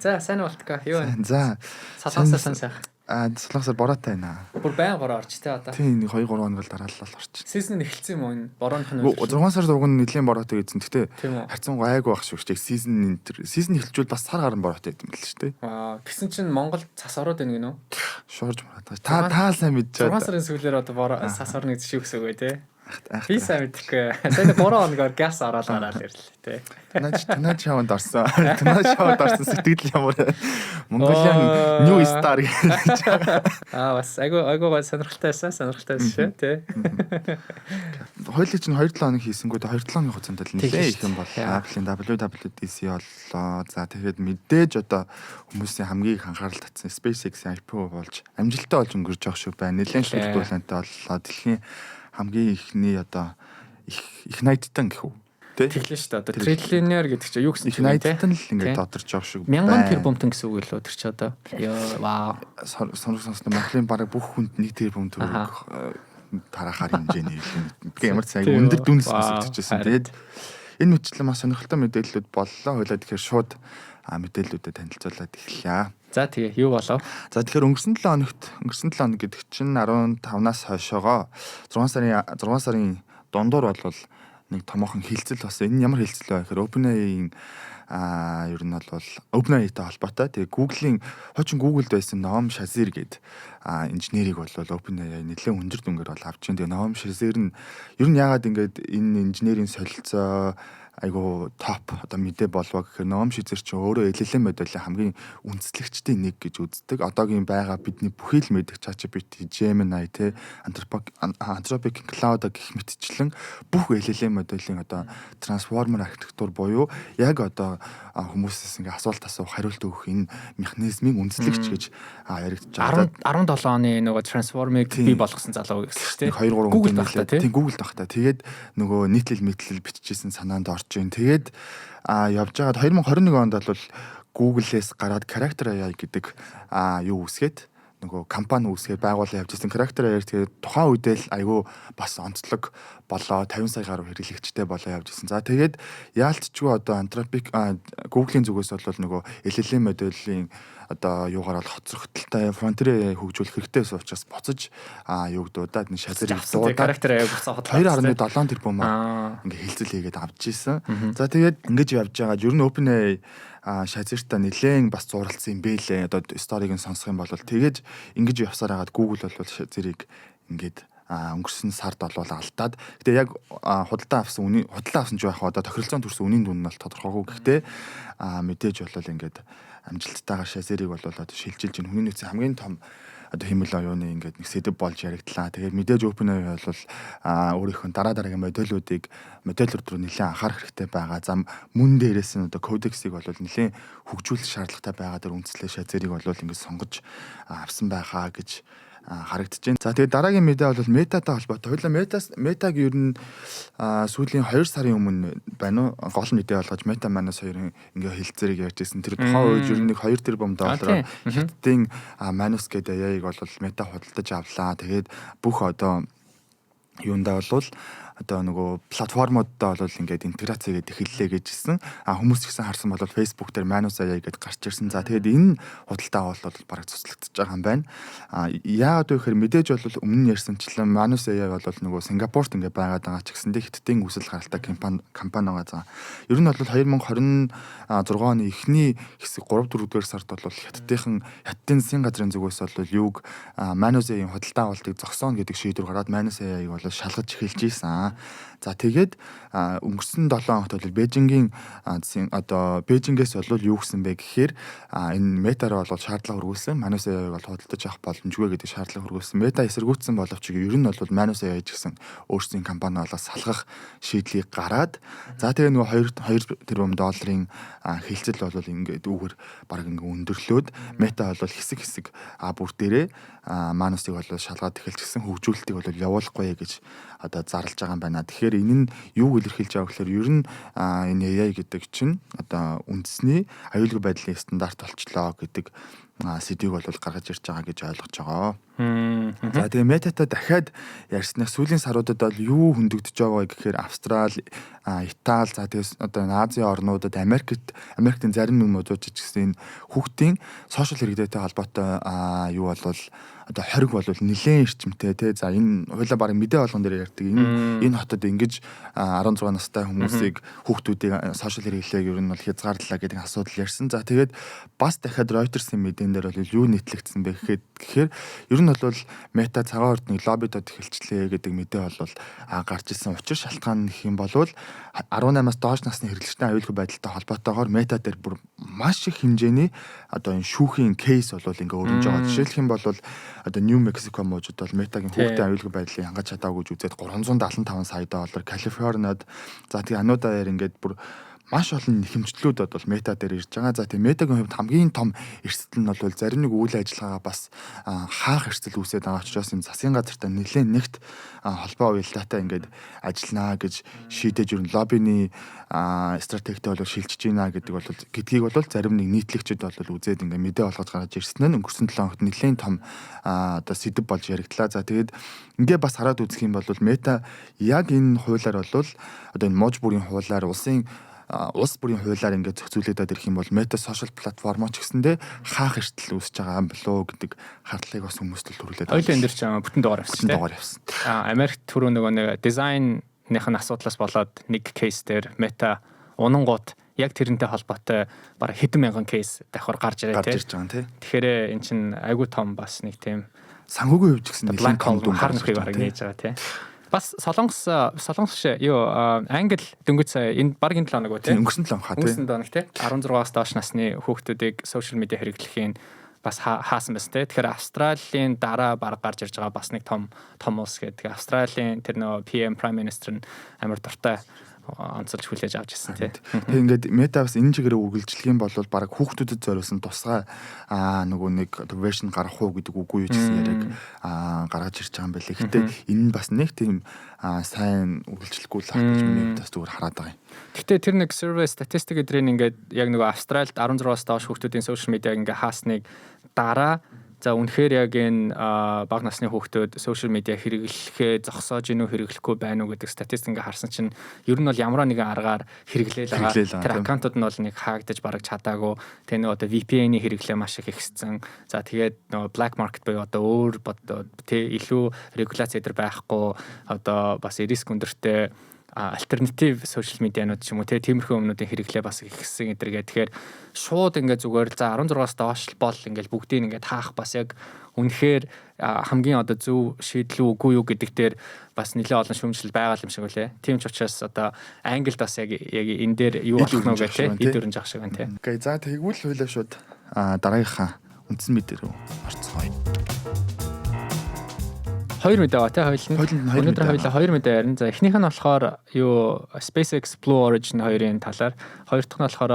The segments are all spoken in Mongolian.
За сайн болтгоо. Юу вэ? За. Солонгосоос сайх. Солонгосоор бороотой байна. Бүр байн бороо орч тэ одоо. Тийм 2-3 хоног дараалал орч. Сизон эхэлсэн юм уу энэ борооных нь? 6 сар дугуй нэлийн бороотой гэсэн. Гэтэ тийм үү. харьцан гайг байх шүү дээ. Сизон эхэлжүүл бас сар гарan бороотой гэдэг юм л шүү дээ. Гэсэн чинь Монгол цас ороод байна гинөө. Шуурж мараад. Та сайн мэдж байгаа. 6 сарын сүүлээр одоо бороо цас орно гэж шүүхсээгөө те. Би сайн мэдэхгүй. Сайн бороо оногоор газ ороод гараад ирлээ те. Танаа чавд орсон. Танаа чавд орсон сэтгэл ямар Монголын New Star гэж. Бас айгуу сонирхолтой байсан шүү те. Хоёулаа чинь 2-7 хоног хийсэнгүүд 2-7 хоногийн хугацаанд л нэлээ их юм боллоо. Apple-ийн WWDC боллоо. За тэгээд мэдээж одоо хүмүүсийн хамгийн их анхаарал татсан SpaceX-ийн IPO болж амжилттай болж өнгөрч явах шүү байна. Нэлээд шүлтүүлэнтэй боллоо. Дэлхийн хамгийн ихний одоо их найдтан гэх үү? Тэглэн шүү дээ. Одоо триллионер гэдэг чинь юу гэсэн чинь найдтан л ингээд тодорч явах шүү. Мянган тэрбумтан гэсэн үг лөө тэр чи одоо. Йоо вау. Сонирхолтой Монголын бараг бүх хүнд 1 тэрбум төгрөг тарахаар хэмжээний юм. Ямар цаг өндөр дүнс өсөжсэн. Тэгээд энэ мэтчлэн маш сонирхолтой мэдээллүүд боллоо. Хойлоо тэгэхээр шууд мэдээллүүдэд танилцуулаад эхэллээ. За тэгээ юу болов? За тэгэхээр өнгөрсөн 7 хоног гэдэг чинь 15-наас хойшоогоо 6 сарын дундуур болвол нэг томоохон хилцэл болсон. Энэ ямар хилцэл вэ гэхээр OpenAI-ийн ер нь бол OpenAI-тай холбоотой. Тэгээ Google-ийн хойчин Google-д байсан Noam Shazir гэдэг инженерийг бол OpenAI нэлээд өндөр дүнгээр бол авч чинь. Тэгээ Noam Shazir нь ер нь яагаад ингээд энэ инженерийн солилцоо айгу топ одоо мэдээ болвоо гэхээр Noam Shazir чинь өөрөө LLM моделийн хамгийн үндэслэгчдийн нэг гэж үздэг. Одоогийн байгаа бидний бүхий л мэддэг ChatGPT, Gemini те Anthropic Claude гэх мэтчлэн бүх LLM моделийн одоо трансформер архитектур буюу яг одоо хүмүүсээс ингээ асуулт асуух, хариулт өгөх энэ механизмын үндэслэгч гэж яригдж байгаа. 17 оны нөгөө трансформыг бий болгосон залуу гэсэн чинь 2-3 Google багтаа тийм Google багтаа. Тэгээд нөгөө нийтлэл мэтлэл бичижсэн санаанд орж ийн. Тэгээд явж байгаад 2021 онд бол Google-ээс гараад Character AI гэдэг юу үсгээд нөгөө компани үүсгээд байгуулан явж ирсэн Character AI тэгээд тухайн үедээ л айгүй бас онцлог болоо 50 сая гаруй хэрэглэгчтэй болоо явж ирсэн. За тэгээд яалтчгүй одоо Anthropic Google-ийн зүгээс бол нөгөө LLM моделийн одоо юугаар бол хоцрогдолтой frontier хөгжүүлэх хэрэгтэйс учраас боцож юу дуудаад энэ Shazir-ийг дуудаад Character AI буцаад 2.7 тэрбум ингээ хилцэл хийгээд авч ирсэн. За тэгээд ингэж явж байгаа ер нь OpenAI Shazir-та нэлээд бас зуралцсан юм бэлээ. Одоо сториг нь сонсох юм бол тэгээд ингэж явсаар хагаад Google бол Shazir-ийг ингээд өнгөрсөн сард болвол алдаад. Гэтэ яг худалдаа авсан ч байх одоо тохиролцоон төрсөн үнийн дүн нь бол тодорхойгүй. Гэхдээ мэдээж бол ингээд амжилттайгаар Shazir-ийг бол одоо шилжилж ин хүний нөөцийн хамгийн том одоо хэмэл оюуны ингээд нэг сэдэв болж яригдлаа. Тэгээд мэдээж OpenAI бол өөрийнхөө дараагийн модельүүдийг модель руу нэлээд анхаарах хэрэгтэй байгаа. За мөн дээрээс нь одоо кодексийг бол нэлээд хөгжүүлэх шаардлагатай байгаа дээр үндэслээ Shazir-ийг бол ингээд сонгож авсан байхаа гэж харагдаж байна. За тэгээд дараагийн мэдээ бол Meta-тай холбоотой. Хоёулаа Meta-г ер нь сүүлийн 2 сарын өмнө байна уу? Гол мэдээ болгож Meta манаас хоёрын ингээ хэлцээрийг ярьж ирсэн. Тэр тухайн үед ер нь 2 тэрбум доллараар хятадын Manus гэдэг AI-г бол Meta худалдаж авлаа. Тэгээд бүх одоо юундаа бол одоо нөгөө платформудаа бол ингээд интеграц хийгээд эхэллээ гэжсэн. Хүмүүс ч гэсэн харсан бол Facebook дээр Manus AI гэдээ гарч ирсэн. За тэгээд энэ худалдаа бол бараг цуслагдчихж байгаа юм байна. Яагаад вэ гэхээр мэдээж бол өмнө нь ярьсанчлан Manus AI бол нөгөө Сингапурт ингээд байгаад байгаа ч гэсэндээ хятадын үсэл гаралтай компани байгаа. За ер нь бол 2026 оны эхний хэсэг 3-4 дугаар сард бол хятадын засгийн газрын зүгээс бол юуг Manus AI-ийн худалдаа авалтыг зогсооно гэдэг шийдвэр гараад Manus AI-г бол шалгаж эхэлж ийсэн. За тэгээд өнгөрсөн 7 хоногт бол Бээжингийн одоо Бээжингээс бол юу гэсэн бэ гэхээр энэ Метараа бол шаардлага хөргүүлсэн. Manus AI-г бол худалдаж авах боломжгүй гэдэг шаардлага хөргүүлсэн. Мета эсэргүүцсэн боловч ер нь бол Manus AI гэсэн өөрсдийн компани болоос салгах шийдлийг гараад за тэгээ нөгөө 2 тэрбум долларын хилцэл бол ингээд үүгээр бараг ингээд өндөрлөөд Мета бол хэсэг бүр дээрээ Manus-ыг бол шалгаад эхэлчихсэн хөгжүүлэлтийг бол явуулахгүй гэж одоо зарлж байгаа байгаа юм байна. Тэгэхээр энэ нь юу илэрхийлж байгаа гэхээр ер нь энэ AI гэдэг чинь одоо үндэсний аюулгүй байдлын стандарт болчлоо гэдэг сэдвийг бол гаргаж ирж байгаа гэж ойлгож байгаа. За тэгээ метатай дахиад ярьснах сүүлийн саруудад бол юу хөндөгдөж байгаа гэхээр Австрали, Итали, за тэгээ одоо Азийн орнуудад Америктын зарим нүүмүүд ч гэсэн энэ хүүхдийн сошиал хэрэглээтэй холбоотой юу болвол одоо хориг болвол нэлээд эрчимтэй тий. За энэ хоёлаа баг мэдээ болгон дээр ярьдаг. Энэ хотод ингэж 16 настай хүмүүсийг хүүхдүүдийг сошиал хэрэглээг ер нь бол хязгаарлалаа гэдэг асуудал ярьсан. За тэгээд бас дахиад Reuters-ийн мэдэн дээр бол юу нийтлэгдсэн бэ гэхээр ер нь бол мета цагаан ордны лоббидод эхэлчлээ гэдэг мэдээ бол гарч ирсэн. Учир шалтгаан гэх юм бол 18-аас доош насны хэрэглэгчдийн аюулгүй байдалтай холбоотойгоор мета дээр бүр маш их хэмжээний одоо энэ шүүхийн кейс бол ингээ өрнөж байгаа. Жишээлх юм бол одоо Нью Мексико мужид бол метагийн хүүхдийн аюулгүй байдлыг хангаж чадаагүй гэж үзээд 375 сая доллар, Калифорниад за тэгээ ануудаар ингээд бүр маш олон хэмжлүүдүүд бол мета дээр ирж байгаа. За тийм метагийн хувьд хамгийн том эрсдэл нь бол зарим нэг үйл ажиллагаа бас хаах эрсдэл үүсээд байгаа учраас энэ засгийн газартай нэлээд нэгт холбоо уялдаатай ингээд ажиллана гэж шийдэж ер нь лоббины стратегтэй бол шилжиж байна гэдгийг бол зарим нэг нийтлэгчид бол үзээд ингээд мэдээ олгож гаргаж ирсэн нь өнгөрсөн 7 хоногт нэлээд том одоо сэдэв болж яригдлаа. За тэгээд ингээд бас хараад үзэх юм бол мета яг энэ хуулиар бол одоо энэ мож бүрийн хуулиар улс бүрийн хуулиар ингээд зохицуулагдаад ирэх юм бол мета сошиал платформ ч гэсэндээ хаах эрсдэл үүсэж байгаа юм болоо гэдэг хардлыг бас хүмүүст л төрүүлээд байна. Хоёулаа энэ дэр ч бүтэн дугаар явсан. Америкт түрүү нөгөө нэг дизайнных нь асуудлаас болоод нэг кейс дээр мета унангууд яг тэрнтэй холбоотой бараг хэдэн мянган кейс давхар гарч ирээ тий. Тэгэхээр эн чинь айгүй том бас нэг тийм санхүүгийн хувьд ч гэсэн нэлээд том дүн харнахыг бараг нээж байгаа тий. Бас солонгос англи дөнгөж энэ баг энэ 7 хоног үү тий. Өнгөрсөн 7 хоног тий. Өнгөрсөн 7 хоног тий. 16-аас доош насны хүүхдүүдийг сошиал медиа хэрэглэхийн бас хаасан байна тий. Тэгэхээр Австралийн дараа баг гарч ирж байгаа бас нэг том улс гэдэг. Австралийн тэр нөгөө PM Prime Minister нь амар дуртай онцолж хүлээж авч ирсэн тий. Тэгээ ингээд мета бас энэ чигээр үргэлжлэх юм бол баг хүүхдүүдэд зориулсан тусгай нөгөө нэг вершн гарах уу гэдэг үгүй юу гэсэн яриаг гаргаж ирж байгаа юм байна. Гэхдээ энэ нь бас нэг тийм сайн үргэлжлэхгүй л ах гэж миний бас зүгээр хараад байгаа юм. Гэхдээ тэр нэг survey statistic эдрийн ингээд яг нөгөө Австральд 16-аас доош хүүхдүүдийн social media ингээ хаасныг дараа за үнэхээр яг энэ бага насны хүүхдүүд сошиал медиа хэрэглэхээ зогсоож гинүү хэрэглэхгүй байна уу гэдэг статистик ингээ харсан чинь ер нь бол ямар нэгэн аргаар хэрэглээл байгаа. Тэр аккаунтууд нь бол нэг хаагдаж бараг чадаагүй. Тэгээ нөгөө одоо VPN-ийн хэрэглээ маш их ихссэн. За тэгээд нөгөө black market буюу одоо өөр илүү регуляц эдэр байхгүй одоо бас риск өндөртэй альтернатив сошиал медианууд ч юм уу тиймэрхүү өмнөдийн хэрэглээ бас ихсэн гэдэргээ. Тэгэхээр шууд ингээд зүгээр л за 16-аас доош бол ингээд бүгдийг ингээд хаах бас яг үнэхээр хамгийн одоо зөв шийдэл үгүй юу гэдэг дээр бас нэлээд олон шүүмжлэл байгаа юм шиг үлээ. Тийм ч учраас одоо англид бас яг энэ дээр юу болох нь гэх эд өрнж ах шиг байна тий. Окей за тэгвэл хойлоо шууд дараагийнхаа үндсэн мэдээ рүү орцгоё. Хоёр мэдээ байгаа тий хоёулын. Өнөөдөр хоёулаа хоёр мэдээ ярина. За эхнийх нь болохоор SpaceX Blue Origin хоёрын талаар, хоёр дахь нь болохоор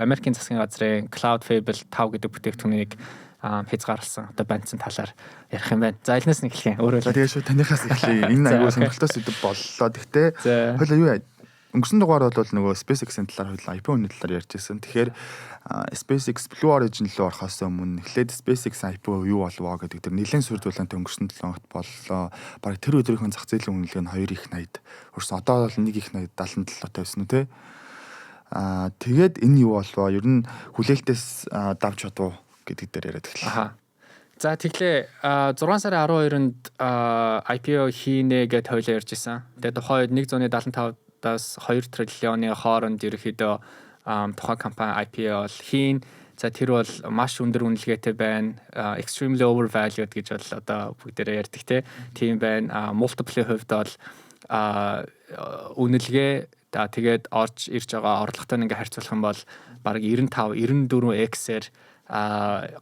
Америкийн засгийн газрын Cloudfable 5 гэдэг бүтээгдэхүүнийг хязгаарласан одоо банцсан талаар ярих юм байна. За элнээс нэг хэлхээ. Өөрөө л. Тэгээ шүү танихаас эхлэе. Энэ аюул сонирхолтой сэдв боллоо. Гэхдээ хоёулаа юу өнгөрсөн дугаар бол нөгөө SpaceX-ийн талаар хоёулаа IPO-ны талаар ярьжсэн. Тэгэхээр SpaceX Blue Origin руу орохоос өмнө эхлээд SpaceX IPO юу болов гэдэг тэр нэлээд сүрдүүлэнтэй өнгөрсөн 7 хоногт боллоо. Бараг тэр өдрийнхэн зах зээлийн үнэлгээ нь 2 их 80 хүрсэн. Одоо бол 1 их 80 77 тавьсан үү те. Тэгээд энэ юу болов? Ер нь хүлээлтээс давж чадуу гэдэг дээр яриад эхэллээ. За тэгэхээр 6 сарын 12-нд IPO хийнэ гэд хоёлаа ярьж исэн. Тэгээд тухайн үед 175-аас 2 триллионы хооронд ерөөхдөө тухайн компани IPO бол хийн. За тэр бол маш өндөр үнэлгээтэй байна. Extremely overvalued гэж бол одоо бүгдээрээ ярьдаг тийм байна. Multiple-ийн хувьд бол үнэлгээ тэгээд орж ирж байгаа орлоготой ингээ харьцуулах юм бол бараг 95-94x-ээр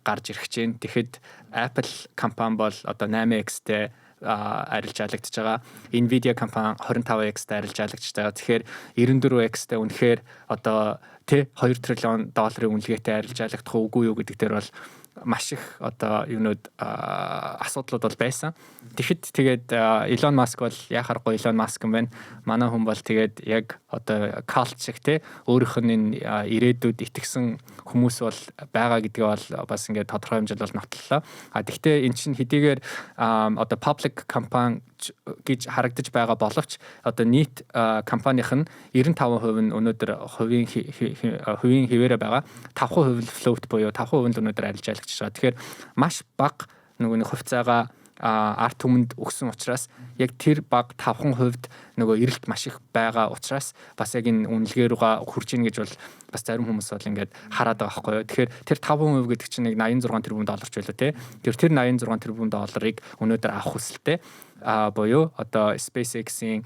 гарч ирэх чинь. Тэгэхэд Apple компани бол одоо 8x-тэй арилжаалагдж байгаа. Nvidia компани 25x-тэй арилжаалагдж байгаа. Тэгэхээр 94x-тэй үнэхээр одоо тэ 2 триллион долларын үнэлгээтэй арилжаалагдах уугүй юу гэдэг дээр бол маш их одоо юунууд асуудлууд бол байсан. Тэгэхэд тэгээд Elon Musk бол яхахгүй Elon Musk юм байна. Манай хүн бол тэгээд яг одоо cult шиг те өөрийнх нь ирээдүйд итгэсэн хүмүүс бол байгаа гэдгээ бол бас ингээд тодорхой хэмжээнд бол нотлолоо. Тэгвэл эн чинь хэдийгээр одоо public company гэж харагдаж байгаа боловч одоо нийт компанийх нь 95% нь өнөөдөр хувийн хэвээрээ байгаа. 5% float буюу 5% л өнөөдөр арилжаалагч байгаа. Тэгэхээр маш бага нөгөө нэг хувьцаагаа арт түмэнд өгсөн учраас яг тэр баг 5% нөгөө эрэлт маш их байгаа учраас бас яг энэ үнэлгээ рүүгээ хурж ийн гэж бол бас зарим хүмүүс бол ингээд хараад байгаа байхгүй юу. Тэгэхээр тэр 5% гэдэг чинь нэг 86 тэрбум доллар ч байлаа тий. Тэр 86 тэрбум долларыг өнөөдөр авах хүсэлтэй буюу одоо SpaceX-ийн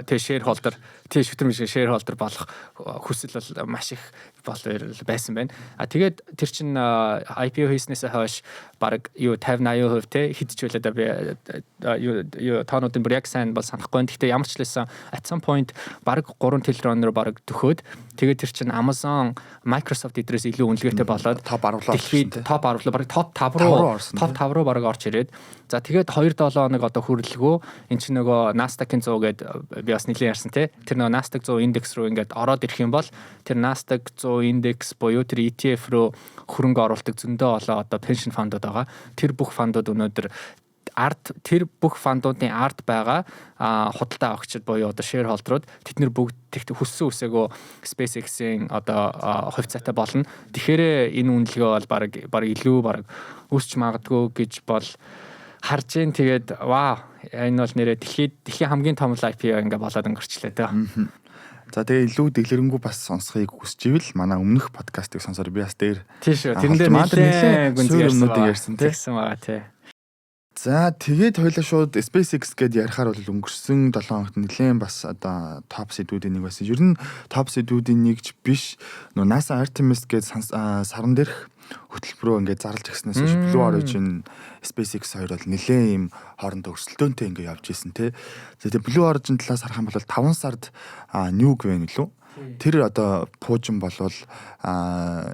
тэ shareholder шүтэрмжийн shareholder болох хүсэл бол маш их байсан байна. Тэгээд тэр чин IPO хийснээс хойш баг 50-80% те хидж байлаа да би таануудын бүр яг сайн бол санахгүй. Гэхдээ ямар ч лсэн at some point баг 3 триллионоор баг төхөөд тэгээд тэр чин Amazon, Microsoft эдрээс илүү үнэлгээтэй болоод топ 10 орлоо баг топ 5 руу баг орж ирээд за тэгээд 2-7 хоног одоо хүрэлгүй эн чинь нөгөө Nasdaq-ийн 100 гэдэг би бас нэлийн ярьсан те тэр нөгөө Nasdaq 100 индекс рүү ингээд ороод ирэх юм бол тэр Nasdaq 100 индекс буюу тэр ETF рүү хөрөнгө оруулдаг зөндөө олон одоо пеншн фондууд байгаа. Тэр бүх фондууд өнөөдөр тэр бүх фондуудын арт байгаа худалдаа авагчид буюу одоо shareholder-ууд тэд нэр бүгд хүссэн үсээгөө SpaceX-ийн одоо хувьцаатай болно. Тэгэхээр энэ үнэлгээ бол баг илүү баг өсч магадгүй гэж бол харж ийн. Тэгээд вау энэ бол нэрээ дэлхийн хамгийн том IPO ингээ болоод өнгөрчлээ дээ. За тэгээ илүү дэлгэрэнгүй бас сонсхийг хүсэж ивэл манай өмнөх подкастыг сонсоор би бас дээр тийш тэрэн дээр нэлээд гүнзгийрснүүдийг ярьсан тэгсэн байгаа тий. За тэгээд хоёлаа шууд SpaceX гэдээ ярихаар бол өнгөрсөн 7 хоногт нэлээд бас одоо топ сэдвүүдийн нэг байсан. Ер нь топ сэдвүүдийн нэгж биш. Нөө NASA Artemis гэдэг саран дээрх хөтөлбөрөө ингээд зарлж гиснээс Blue Origin SpaceX хоёр бол нэлээд юм хоорондоо өрсөлдөөнтэй ингээд явж исэн тий. Тэгээд Blue Origin талаас харах юм бол 5 сард Nuke байна лүү. Тэр одоо пуужин болвол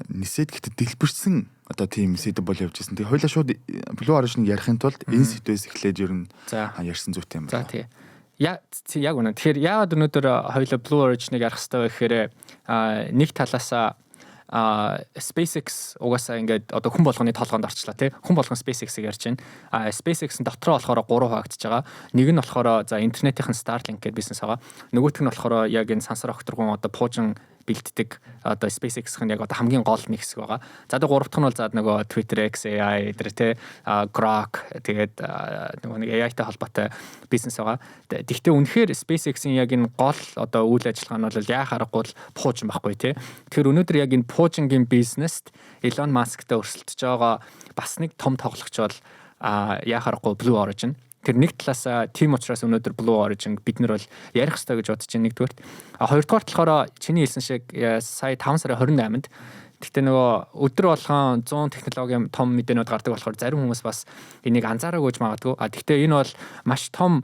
нисэд гэхдээ дэлбэрсэн одоо тийм сэдв бол явж исэн. Тэгээд хоёлаа шууд Blue Origin ярихын тулд энэ сэдвээс эхлээд ер нь ярьсан зүйтэй юм байна. За тий. Яг үнэ. Тэгэхээр яагаад өнөөдөр хоёлаа Blue Origin-ыг ярих хэрэгтэй вэ гэхээр нэг талаасаа SpaceX угаасаа ингээд одоо хүн болгоны толгоонд орчлаа тий. Хүн болгон SpaceX-ийг ярьж байна. SpaceX-ын дотроо болохоор 3 хуваагдж байгаа. Нэг нь болохоор за интернетийн Starlink гэдэг бизнес байгаа. Нөгөөх нь болохоор яг энэ сансар огторгон одоо пуужин бэлддэг одоо SpaceX-ийн яг одоо хамгийн гол нэг хэсэг байгаа. За одоо гуравдах нь бол за нөгөө Twitter X AI дээр те Grok тэгээд нөгөө нэг AI-тай холбоотой бизнес байгаа. Тэгвэл үнэхээр SpaceX-ийн яг энэ гол одоо үйл ажиллагаа нь бол яа харахгүй л пуужин байхгүй те. Тэгэхээр өнөөдөр яг энэ пуужингийн бизнест Elon Musk-тай өрсөлдөж байгаа бас нэг том тоглогч бол яа харахгүй Blue Origin. Тэр нэг талаас тийм учраас өнөөдөр Blue Origin бид нар бол ярих хэрэгтэй гэж бодож байна нэгдүгээр. Хоёрдугаар болохоор чиний хэлсэн шиг сая 5 сарын 28-нд гэхдээ нөгөө өдөр болгон 100 технологийн том мэдээнүүд гардаг болохоор зарим хүмүүс бас энийг анзаараагүй гэж магадгүй. Гэхдээ энэ бол маш том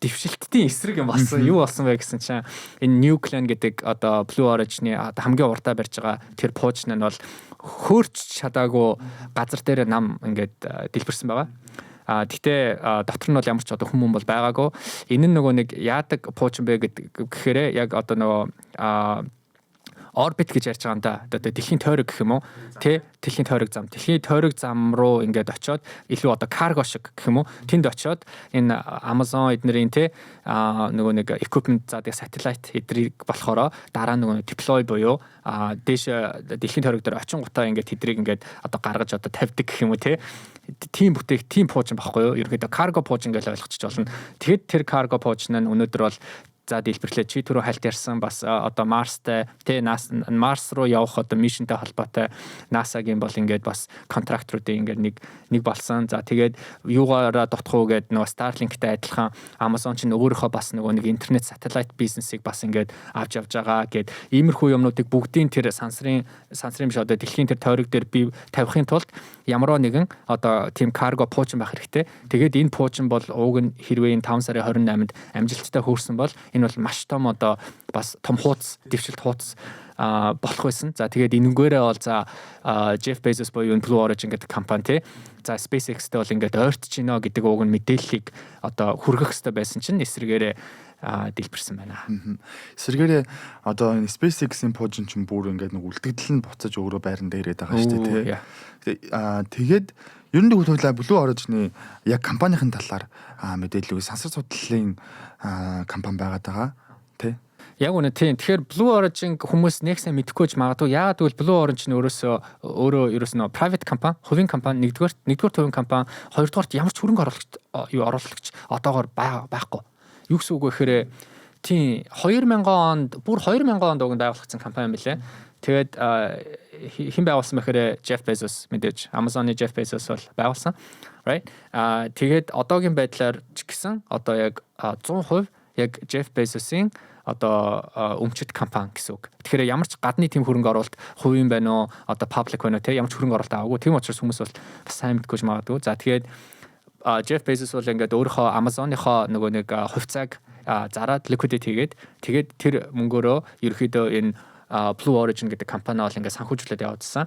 дэвшилтийн эсрэг юм болсон. Юу болсон бэ гэсэн чинь энэ Nuclean гэдэг одоо Blue Origin-ы хамгийн уртаа барьж байгаа тэр пуужин нь бол хөөрч чадаагүй газар дээр нам ингээд дэлбэрсэн байгаа. Гэхдээ дотор нь бол ямар ч одоо хүмүүс бол байгаагүй. Энэ нь нөгөө нэг яадаг пуужин бэ гэхээр яг одоо нөгөө орбит гэж ярьж байгаа юм да. Одоо дэлхийн тойрог гэх юм уу? Тэ дэлхийн тойрог зам. Дэлхийн тойрог зам руу ингээд очиод илүү одоо карго шиг гэх юм уу? Тэнд очиод энэ Amazon эднэрийн тэ нөгөө нэг equipment заадаг satellite эдрийг болохоор дараа нөгөө deploy буюу дээш дэлхийн тойрог дээр очин гутаа ингээд тэдрийг ингээд одоо гаргаж одоо тавьдаг гэх юм уу тэ? Тим бүтээх тим пуужин байхгүй юу? Ерөөдөө карго пуужин гэж ойлгочих болно. Тэгэхэд тэр карго пуужин нь өнөөдөр бол за дэлбэрлээ чи түрүү хальт ярьсан бас одоо Марстай тэ Марс руу явах одоо мишнтэй холбоотой NASA-гийн бол ингээд бас контракторуудын ингээд нэг болсон. За тэгээд юугаараа дутах уу гэд нөгөө Starlink-тэй адилхан Amazon ч өөрөөхөө бас нөгөө нэг интернет сателлит бизнесийг бас ингээд авч явж байгаа гэд иймэрхүү юмнуудыг бүгдийн тэр сансрын биш одоо дэлхийн тэр тойрог дээр бий тавихын тулд ямарваа нэгэн одоо тийм карго пуужин байх хэрэгтэй. Тэгээд энэ пуужин бол ууг нь хэрвээ энэ 5 сарын 28-нд амжилттай хөрсөн бол энэ энэ бол маш том одоо бас том хуудас, дэвшилт хуудас болох байсан. За тэгээд энэгээрээ бол за Jeff Bezos буюу Blue Origin гэдэг компани тий. За SpaceX-тэй бол ингээд ойртож гинэ гэдэг уг нь мэдээллийг одоо хүргэх хэрэгтэй байсан чинь эсрэгээрээ дэлбэрсэн байна. Эсвэргээрээ одоо энэ SpaceX-ийн пуужин ч бүр ингээд нэг үлдэгдэл нь буцаж өөрөө байран дээр ирээд байгаа шүү дээ тий. Тэгээд ер нь хөлөө Blue Origin-ы яг компанийн талаар мэдээлэл өгөө сансар судлалын компани байгаад байгаа тий. Яг үнэ тийм. Тэгэхээр Blue Origin хүмүүс нэг сайн мэдэхгүй ч магадгүй. Яагаад гэвэл Blue Origin өөрөө ерөөсөө private компани, хувийн компани, нэгдүгээр хувийн компани, хоёрдугаарт ямар ч хөрөнгө оруулагч одоогоор байхгүй. Юу гэсэн үг вэ гэхээр тийм 2000 онд уг нь байгуулагдсан компани юм билээ. Тэгээд хэн байгуулсан бэхээр Jeff Bezos мэдээж Amazon-ы Jeff Bezos бол байгуулсан. Right? Тэгээд одоогийн байдлаар ч гэсэн одоо яг 100% яг Jeff Bezos-ийн одоо өмчит компани гэсэн үг. Тэгэхээр ямар ч гадны тийм хөрөнгө оруулалт хувийн байна уу, одоо public байна уу те ямар ч хөрөнгө оруулалт аваагүй. Тийм учраас хүмүүс бол бас сайн мэдгүй ч магадгүй. За тэгээд Jeff Bezos бол ингээд өөрийнхөө Amazon-ийнхоо нөгөө нэг хувьцааг зараад liquidate тэгээд тэр мөнгөөрөө ерөөхдөө энэ Blue Origin гэдэг компани бол ингээд санхүүжүүлээд явуулсан.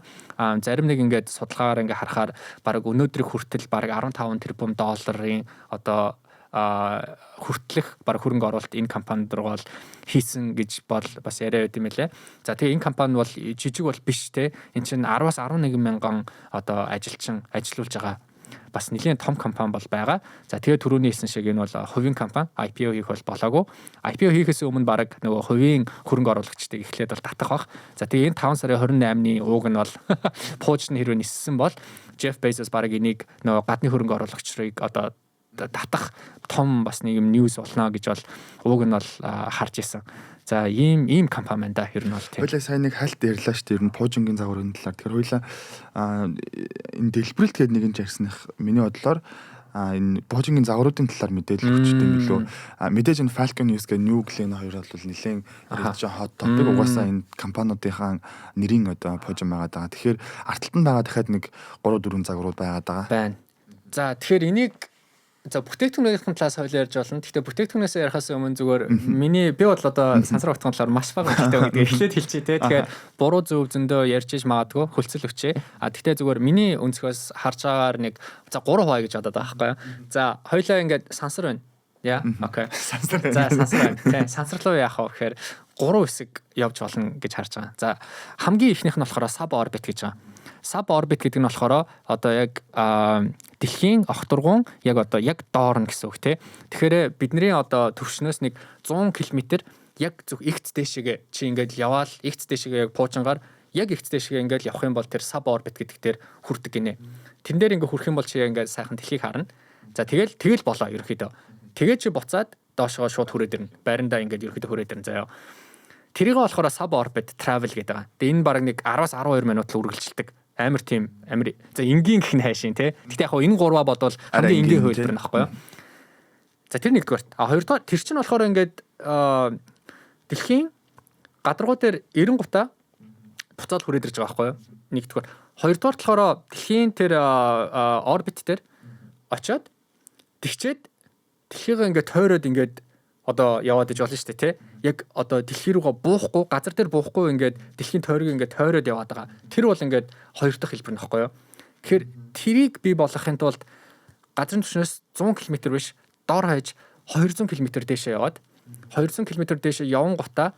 Зарим нэг ингээд судалгаагаар ингээд харахаар бараг өнөөдрийг хүртэл бараг 15 тэрбум долларын одоо хүртэлх баг хөрөнгө оруулалт энэ компанид руу бол хийсэн гэж бол бас яриа байт юм лээ. За тэгээ энэ компани бол жижиг бол биш те. Энд чинь 10-аас 11 мянган одоо ажилчин ажиллуулж байгаа бас нэлийн том компани бол байгаа. За тэгээ түрүүний хэлсэн шиг энэ бол хувийн компани IPO хийх бол болоогүй. IPO хийхээс өмнө баг нөгөө хувийн хөрөнгө оруулагчдыг эхлээд бол татах бах. За тэгээ энэ 5 сарын 28-ны ууг нь бол пуужны хэрвээ ниссэн бол Jeff Bezos баг энийг нөгөө гадны хөрөнгө оруулагчрыг одоо татах том бас нэг юм ньюс болно гэж бол ууг нь бол харж исэн. За ийм компани байна да ер нь бол тийм. Хойлоо сайн нэг хальт ярьлаа шүү дээ. Ер нь пуужингийн загварын талаар. Тэгэхээр хойлоо энэ дэлбэрэлт гэдэг нэгэн ярьсных миний бодлоор энэ пуужингийн загваруудын талаар мэдээлэл өгчтэй юм билүү. Мэдээж энэ Falcon News гэх New Glenn хоёр бол нэлээд ярьж хот топик угаасаа энэ компаниудынхаа нэрийн одоо пуужин байгаад байгаа. Тэгэхээр арталт нь байгаа дахиад нэг 3-4 загварууд байгаад байгаа. Байна. За тэгэхээр энийг бүтээгдэхүүнийхэн талаас хойлоо ярьж болно. Гэхдээ бүтээгдэхүүнээс ярихаас өмнө зүгээр би бол одоо сансар багтгын талаар маш бага мэддэг гэдгийг эхлээд хэлчихье те. Тэгэхээр буруу зөв зөндөө ярьж иж магадгүй хөлцөл өчөө. Гэхдээ зүгээр миний өнцгөөс харж байгаагаар нэг 3% гэж бодоод байгаа байхгүй юу. За хойлоо ингээд сансар байна. Яа. Окей. Сансар. За сансар байна. Тэ сансар руу яах вэ гэхээр 3 хэсэг явж болно гэж харж байгаа. За хамгийн ихнийх нь болохоор sub orbit гэж байгаа. Sub orbit гэдэг нь болохоор одоо яг дэлхийн огторгуун яг одоо яг доор нь гэсэн үг тий. Тэгэхээр бидний одоо төвшнөөс нэг 100 км яг зөв ихц дэшегээ чи ингээд яваал ихц дэшегээ яг пуужингаар яг ихц дэшегээ ингээд явах юм бол тэр sub orbit гэдэг дээр хүрдэг гинэ. Тэн дээр ингээд хүрэх юм бол чи ингээд сайхан дэлхийг харна. За тэгэл болоо ерөөхдөө. Тэгээ чи буцаад доошоо шууд хүрээд ирнэ. Байрандаа ингээд ерөөхдөө хүрээд ирнэ заяа. Тэрийг болохоор sub orbit travel гэдэг байгаа. Тэгээ энэ баг нэг 10-аас 12 минут л үргэлжилдэг. Амар за энгийн гэх нь хайшин тий. Гэтэ яг энэ гурваа бодвол хамгийн энгийн хөлбөр нь аахгүй юу. За тэр нэгдүгээр. Хоёрдугаар тэр чинь болохоор ингээд дэлхийн гадаргуу дээр 90 гутаа буцаад хүрээд ирж байгаа аахгүй юу. Нэгдүгээр. Хоёрдугаар болохоор дэлхийн тэр орбит дээр очиод тэгчээд дэлхийгээ ингээд тойроод ингээд одоо яваад иж болно шүү дээ тий. Яг одоо дэлхий рүүгээ буухгүй, газар дээр буухгүй ингээд дэлхийн тойрог ингээд тойроод яваад байгаа. Тэр бол ингээд хоёр дахь хэлбэр нөхгүй юу. Тэгэхээр тэрийг бий болгохын тулд газрын түвшнээс 100 км биш дор хаяж 200 км дээшээ яваад 200 км дээшээ явсан гутаа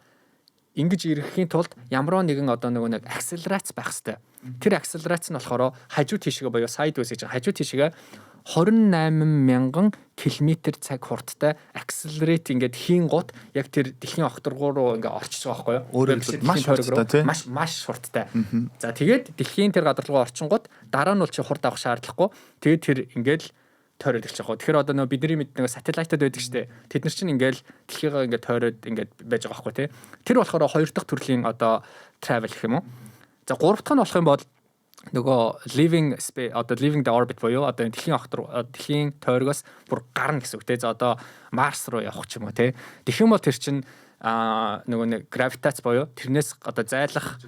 ингэж ирэхийн тулд ямар нэгэн одоо нэг акселерац байх хэрэгтэй. Тэр акселерац нь болохоор хажуу тийшээ боёо sideways гэж хажуу тийшээ 28,000 км/цаг хурдтай accelerate ингээд хийн гут яг тэр дэлхийн огторгуу руу ингээд орчиж байгаа байхгүй юу? Өөрөөр хэлбэл маш хурдтай. За тэгээд дэлхийн тэр газар руу орчин гут дараа нь бол чи хурд авах шаардлагагүй. Тэгээд тэр ингээд тойроод ирчих واخ. Тэгэхээр одоо нөгөө бидний мэддэг сателлайтууд байдаг штэ. Тэд нар чинь ингээд дэлхийгээ ингээд тойроод ингээд байж байгаа байхгүй тий. Тэр болохоор хоёр дахь төрлийн одоо travel гэх юм уу? За гурав дахь нь болох юм бол нөгөө living the orbit буюу одоо дэлхийн тойрогоос бүр гарна гэсэн үг те. За одоо Марс руу явах ч юм уу те. Тэгэх юм бол тэр чинь нөгөө нэг гравитац буюу тэрнээс одоо зайлах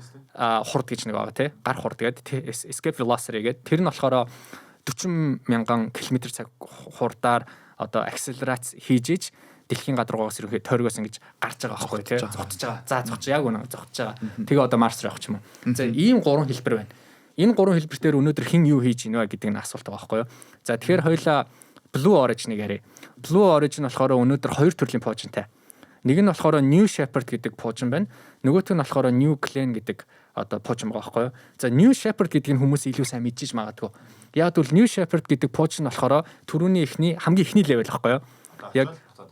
хурд гэж нэг байгаа те. Гар хурд гэдэг escape velocity гэдэг. Тэр нь болохоор 40,000 км/цаг хурдаар одоо акселерац хийж иж дэлхийн гадаргуугаас ерөнхий тойргоос ингэж гарч байгаа байхгүй тий зогтож байгаа. За зогтож яг үнэ зогтож байгаа. Тэгээ одоо Марс руу явах ч юм уу. За ийм 3 хэлбэр байна. Энэ 3 хэлбэр дээр өнөөдөр хэн юу хийж ийнэ гэдэг нь асуулт байгаа байхгүй юу. За тэгэхээр хоёлаа Blue Origin-ыг яриа. Blue Origin болохоор өнөөдөр 2 төрлийн пуужинтай. Нэг нь болохоор New Shepard гэдэг пуужин байна. Нөгөөх нь болохоор New Clan гэдэг одоо пуужин байгаа байхгүй юу. За New Shepard гэдгийг хүмүүс илүү сайн мэдчихэж магадгүй. Яг бол New Shepard гэдэг пуужин болохоор түрүүний хамгийн эхний левел байхгүй юу.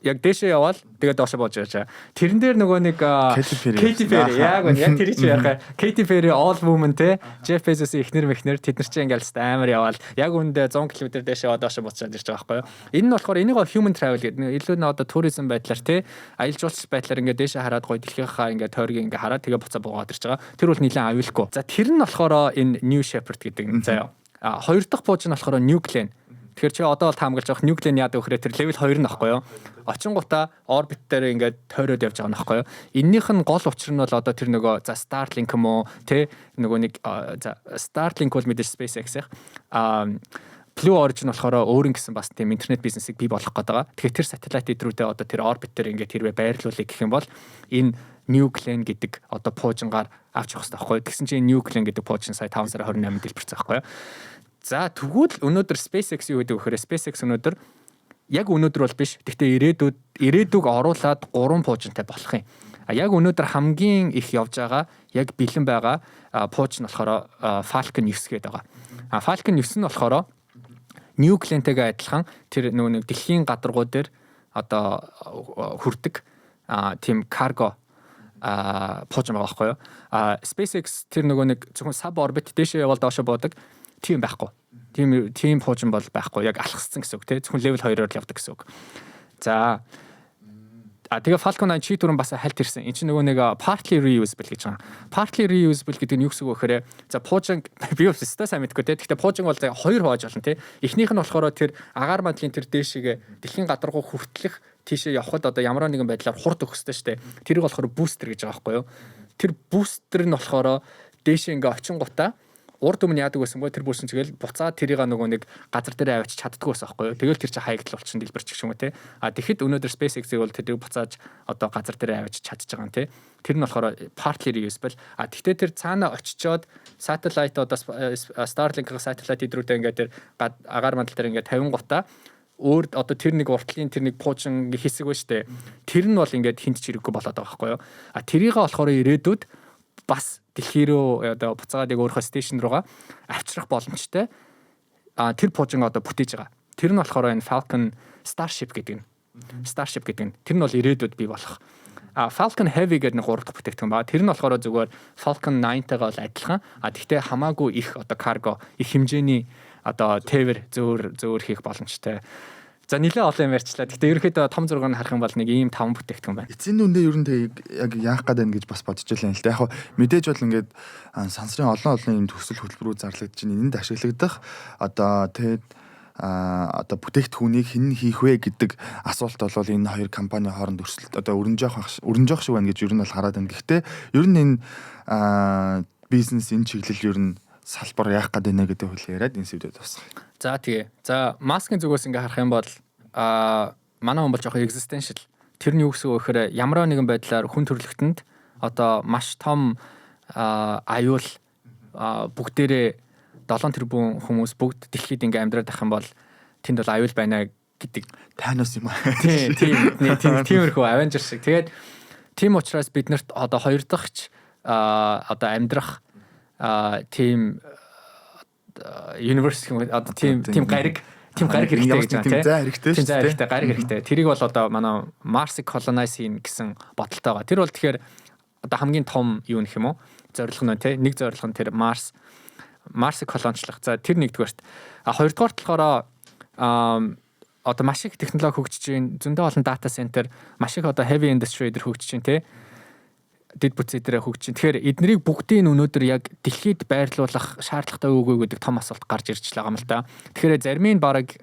Яг дээшээ яваал тэгээд доошо боож байгаа. Тэрэн дээр нөгөө нэг Katy Perry яг тэр чинь яхаа Katy Perry All Woman те Jeff Bezos-ийн эхнэр мэхнэр тэд нар чинь ингээл амар яваал яг үндэ 100 км дээшээ доошо буцаад ирж байгаа байхгүй юу. Энэ нь болохоор энийг human travel гэдэг илүү нэг одоо туризм байдлаар те аялал жуулчлал байдлаар ингээд дээшээ хараад гоё дэлхийнхаа ингээд тойргийг ингээд хараад тэгээ буцаа буугаад ирж байгаа. Тэр бол нэлээд аюулгүй. За тэр нь болохоор энэ New Shepard гэдэг нь заяа. Хоёр дахь пууж нь болохоор New Clan. Тэгэхээр чи одоо бол таамаглаж авах New Clan яадаг вөхрөө тэр level 2 нь баггүй юу. Очингуудаа орбит дээр ингээд тойроод явж байгаа нь баггүй юу. Эннийх нь гол учир нь бол одоо тэр нөгөө за Starlink юм уу те нөгөө нэг за Starlink бол мэдээж SpaceX-ийн Blue Origin болохоор өөр ингэсэн бас тийм интернет бизнесийг бий болгох гээд байгаа. Тэгэхээр тэр сателлит идрүүдээ одоо тэр орбит дээр ингээд хэрвээ байрлуулъя гэх юм бол энэ New Clan гэдэг одоо пуужингаар авч явах хэрэгтэй байхгүй юу. Тэгсэн чинь New Clan гэдэг пуужин сая 5 сарын 28-нд дэлбэрсэн байхгүй юу. За тэгвэл өнөөдөр SpaceX юу гэдэг вэ гэхээр SpaceX өнөөдөр яг өнөөдөр бол биш. Гэхдээ ирээдүг оруулаад 3 пуужинтай болох юм. Яг өнөөдөр хамгийн их явж байгаа яг бэлэн байгаа пууж нь болохоор Falcon 9 гэдэг байгаа. Falcon 9 нь болохоор New Clan-тэйгээ адилхан тэр нөгөө дэлхийн гадаргуу дээр одоо хүрдэг тийм cargo пуужин байгаа байхгүй юу. SpaceX тэр нөгөө нэг зөвхөн sub orbit дээшээ явал доошо буудаг. Тийм байхгүй. Тийм пуужин бол байхгүй. Яг алхассан гэсэн үг тий. Зөвхөн level 2-оор л явдаг гэсэн үг. За тэгээ Falcon 9 чи түрэн бас хальт ирсэн. Энд чинь нөгөө нэг partly reusable гэж байгаа. Partly reusable гэдэг нь юу гэсэн үг вэ гэхээр за пуужин би өстэй сайн мэдгүй тий. Гэхдээ пуужин бол 2 хувааж болно тий. Эхнийх нь болохоор тэр агаар мандлын тэр дээшээ дэлхийн гадаргуу хүртлэх тийшээ явхад одоо ямар нэгэн байдлаар хурд өгөхтэй штэ. Тэрийг болохоор booster гэж байгаа байхгүй юу. Тэр booster нь болохоор дээшээ ингээ очингуудаа урд өмнө яадаг байсан бо тэр бүрсэн чигээл буцаад тэрийг нөгөө нэг газар дээр авчиж чаддгүй байсан байхгүй юу. Тэгэл тэр чинь хаягдл болчихсон дэлбэрч гэх юм уу те. Тэгэхэд өнөөдөр SpaceX-ийг бол тэрийг буцааж одоо газар дээр авчиж чадчих байгаа юм те. Тэр нь болохоор partly reusable. Тэгтээ тэр цаана очичоод satellite одоо Starlink-ийн satellite идрүүдээ ингээд тэр агаар мандал дээр ингээд 50 гутаа өөр одоо тэр нэг уртлын тэр нэг пуужин хэсэг ба штэ. Тэр нь бол ингээд хинт ч хэрэггүй болоод байгаа байхгүй юу. Тэрийг болохоор ирээдүйд бас дэлхий рүү одоо буцаагаад яг өөрийнхөө стейшн руугаа авчрах боломжтой. Тэр пуужин одоо бүтээж байгаа. Тэр нь болохоор энэ Falcon Starship гэдэг нь. Starship гэдэг нь. Тэр нь бол ирээдүйд бий болох. Falcon Heavy гэдэг нэг 3 дахь бүтээгдэхүүн байна. Тэр нь болохоор зүгээр Falcon 9-тайгаа бол адилхан. Гэхдээ хамаагүй их одоо cargo, их хэмжээний одоо тээвэр зөөр хийх боломжтой. За нэлээ олон юм ярьчлаа. Гэхдээ ерөнхийдөө том зургийг харах юм бол нэг ийм 5 бүтээгдэхүүн байна. Эцсийн дүндээ ер нь яг яах гээд байна гэж бас бодож байлаа л да. Яг мэдээж бол ингээд сансрын олон юм төсөл хөтөлбөрүүд зарлагдаж байна. Энд ашиглагдах одоо одоо бүтээгдэхүүнийг хэн хийх вэ гэдэг асуулт бол энэ хоёр компани хооронд өрсөлд одоо өрнж явах шиг байна гэж ер нь бол хараад байна. Гэхдээ ер нь энэ бизнес энэ чиглэл ер нь салбар яах гээд байна гэдэг хөл яриад энэ сэдвэд тусах. За тэгээ. За маскын зүгээс ингээ харах юм бол манай хүн бол жоохон existential. Тэр нь юу гэсэн үг вэ гэхээр ямар нэгэн байдлаар хүн төрөлхтөнд одоо маш том аюул бүгдээрээ 7 тэрбум хүмүүс бүгд дэлхийд ингээ амьдраад ах юм бол тэнд бол аюул байна гэдэг тайнаас юм аа. Тиймэрхүү Avengers шиг. Тэгээд тийм учраас биднэрт одоо хоёр дахьч одоо амьдрах тийм universe одоо тийм гариг хэрэгтэй гэж байна тийм зай хэрэгтэй гариг хэрэгтэй. Тэрийг бол одоо манай Mars-ыг colonize хийн гэсэн бодолтой байгаа. Тэр бол тэгэхээр одоо хамгийн том юу нэх юм уу? Зорилго нь тийм нэг зорилго нь тэр Mars-ыг колоничлах. За тэр нэгдүгээрт. Хоёрдугаарт болохоор одоо маш их технологи хөгжиж байна. Зөндөө олон дата центр, маш их одоо heavy industry дээр хөгжиж байна тийм. дэд бүтцээ дээр хөгжиж. Тэгэхээр эднэрийг бүгдийг өнөөдөр яг дэлхийд байрлуулах шаардлагатай үгүй гэдэг том асуулт гарч ирж байгаа юм л та. Тэгэхээр зарим нь баг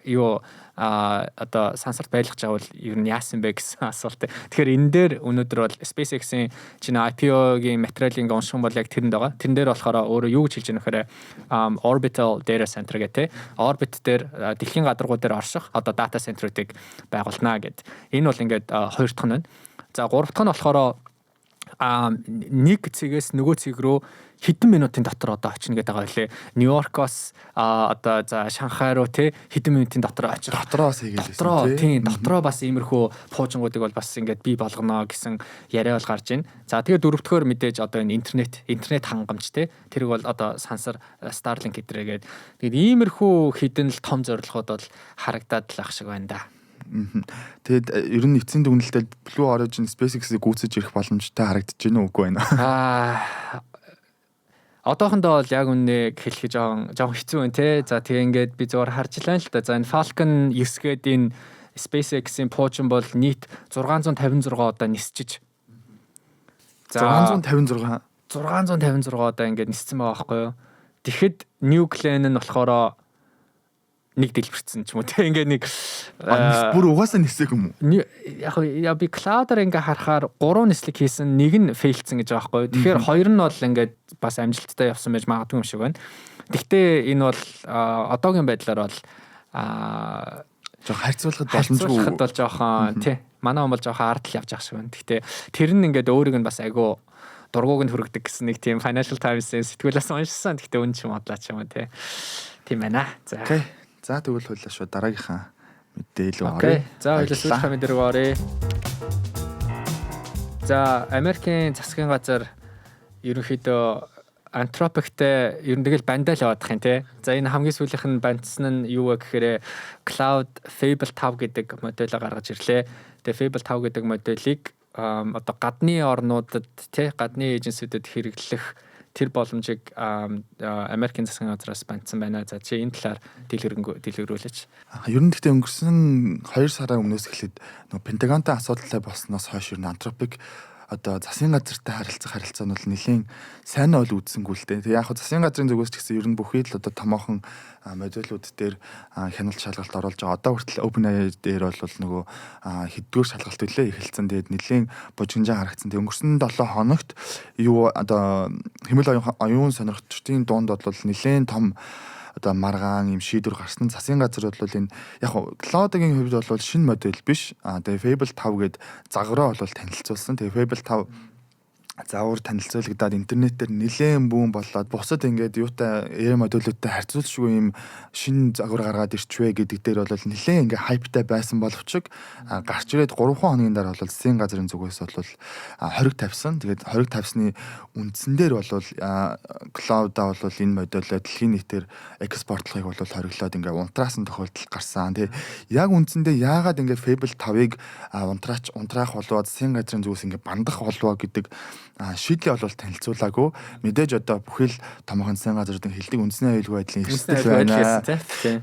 одоо сансарт байлгаж байгаа бол ер нь яасан бэ гэсэн асуулт. Тэгэхээр энэ дээр өнөөдөр бол SpaceX-ийн чинь IPO-гийн материалыг унших бол яг тэрэнд байгаа. Тэрэн дээр болохоор өөрөө юу гэж хэлж байгаа нөхөр orbital data center гэдэг. Orbit дээр дэлхийн гадаргуу дээр орших одоо data center-ыг байгуулнаа гэд. Энэ бол ингээд хоёр дахь нь байна. За гурав дахь нь болохоор нэг цэгээс нөгөө цэг рүү хэдэн минутын дотор одоо очно гэдэг байгаа байлээ. Нью-Йоркоос одоо за Шанхай руу хэдэн минутын дотор очих. Дотроос хийгээл байсан тийм. Дотроо бас иймэрхүү пуужингуудыг бол бас ингээд бий болгоно гэсэн яриа бол гарч байна. За тэгээд дөрөвдүгээр мэдээж одоо энэ интернет хангамж тэрийг бол одоо сансар Starlink гэдрэгээд тэгээд иймэрхүү хідэн л том зорилгоод бол харагдаад л ах шиг байна да. Тэгэд ер нь эцсийн дүгнэлтэд Blue Origin SpaceX-ийг гүйцэж ирэх боломжтой харагдаж байна уу үгүй байна. Одоохондоо бол яг үнэ хэлэх жоохон хэцүү байна те. За тэгээ ингээд би зугаар харж лаа л да. За энэ Falcon 9 гээд энэ SpaceX-ийн пуужин бол нийт 656 одоо нисчиж. За 656 одоо ингээд ниссэн байгаа байхгүй юу. Тэгэхэд New Glenn нь болохоор нэг дэлбэрсэн ч юм уу те ингээ нэг бүр угаасаа нисэх юм уу? Яг би cloud-аар ингээ харахаар 3 нислэг хийсэн, нэг нь фейлцсэн гэж байгаа байхгүй. Тэгэхээр хоёр нь бол ингээ бас амжилттай явсан байж магадгүй юм шиг байна. Гэхдээ энэ бол одоогийн байдлаар бол жоох харьцуулахад боломжгүй бол жоохон тий. Манай хүн бол жоохон ард л явж байгаа шиг байна. Гэхдээ тэр нь ингээ өөрийг нь бас айгүй дургууг нь хүргэдэг гэсэн нэг тийм Financial Times-ийн сэтгүүлээс уншсан. Гэхдээ үн ч юм бодлаа ч юм уу тий. Тийм байна. За. За тэгвэл хойлоо шүү дараагийнхаа мэдээлэл оръё. За хоёлаа сүүлийнхаа мэдээлэл оръё. За Америкийн засгийн газар ерөнхийдөө Anthropic-тэй ер нь тэгэл бандаа л яваадах юм те. За энэ хамгийн сүүлийнх нь бандсан нь юу вэ гэхээр Cloud Fable 5 гэдэг модельийг гаргаж ирлээ. Тэгээ Fable 5 гэдэг моделийг одоо гадны орнуудад те гадны эйженсүүдэд хэрэглэх тэр боломжийг Америкийн засгийн газраас бандсан байна. За чи энэ талаар дэлгэрүүлээч. Ер нь гэхдээ өнгөрсөн 2 сарын өмнөөс эхлээд Пентагонтой асуудалтай болсноос хойш ер нь Anthropic одоо засгийн газартай харилцаа нь бол нэлийн сайн бол үзсэнгүй л дээ. Тэгээ яг хөө засгийн газрын зүгээс ч гэсэн ер нь бүхий л одоо томоохон модулууд дээр хяналт шалгалт оруулж байгаа. Одоо хүртэл OpenAI дээр бол нөгөө хэддүгээр шалгалт үлээ эхэлсэн. Тэгээд нэлийн бужигнжаа харагдсан. Тэгээ өнгөрсөн 7 хоногт юу одоо хэмэл оюун сонирхчдын дунд бол нэлийн том одоо маргаан юм шийдвэр гарсан. Засгийн газар бол энэ яг Cloud-гийн хувьд бол шинэ модель биш. Тэгээ Fable 5 гээд загвараа бол танилцуулсан. Тэгээ Fable 5 заавар танилцуулагдаад интернетээр нэлээд бүүн болоод бусад ингээд юутай AI модулуудтай харьцуулшгүй юм шинэ загвар гаргаад ирчвэ гэдэг дээр бол нэлээд ингээд хайптай байсан боловч гарч ирээд 3 хоногийн дараа бол засгийн газрын зүгээс бол хориг тавьсан. Тэгээд хориг тавьсны үндсэн дээр бол Cloud-а бол энэ модулоо дэлхийн нийтээр экспортлохыг бол хориглоод ингээд унтраасан тохиолдол гарсан. Тэгээд яг үндсэндээ яагаад ингээд Fable 5-ыг унтраах болоо засгийн газрын зүгээс ингээд бандах болоо гэдэг шийдлээ бол танилцуулаагүй. Мэдээж одоо бүхэл томоохон засгийн газруудын хэлдэг үндэсний аюулгүй байдлын эрсдэл байна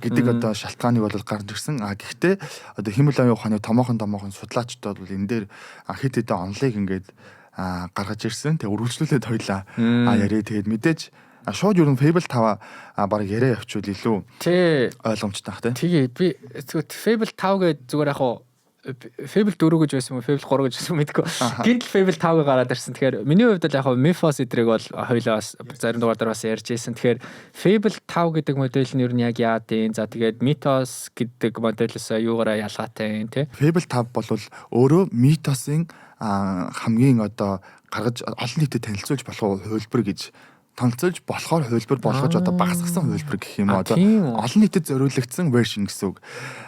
гэдэг одоо шалтгааныг бол гарч ирсэн. Гэхдээ одоо хэмэл оюун ухааны томоохон судлаачид бол энэ дээр хэд хэдэн онлыг ингээд гаргаж ирсэн. Тэгээ үргэлжлүүлээд хоёлаа яриа. Тэгээд мэдээж шууд ер нь Fable 5 баг яриа явуучвал илүү ойлгомжтой бах тий. Тэгээ би Fable 5 гэдэг зүгээр яг Fable 4 гэж байсан юм, Fable 3 гэж байсан мэдгүй. Гинт Fable 5-ыг гараад ирсэн. Тэгэхээр миний хувьд л яг Mythos эдрийг бол хоёлаа бас зарим дугаар дээр бас ярьж ирсэн. Тэгэхээр Fable 5 гэдэг модель нь ер нь яг яад юм. За тэгээд Mythos гэдэг моделээс юугаараа ялгаатай юм те. Fable 5 бол өөрөө Mythos-ын хамгийн одоо гаргаж олон нийтэд танилцуулж болох хувилбар гэж танилцуулж болохоор хувилбар болгож одоо багасгасан хувилбар гэх юм одоо олон нийтэд зориулагдсан вершн гэсэн үг.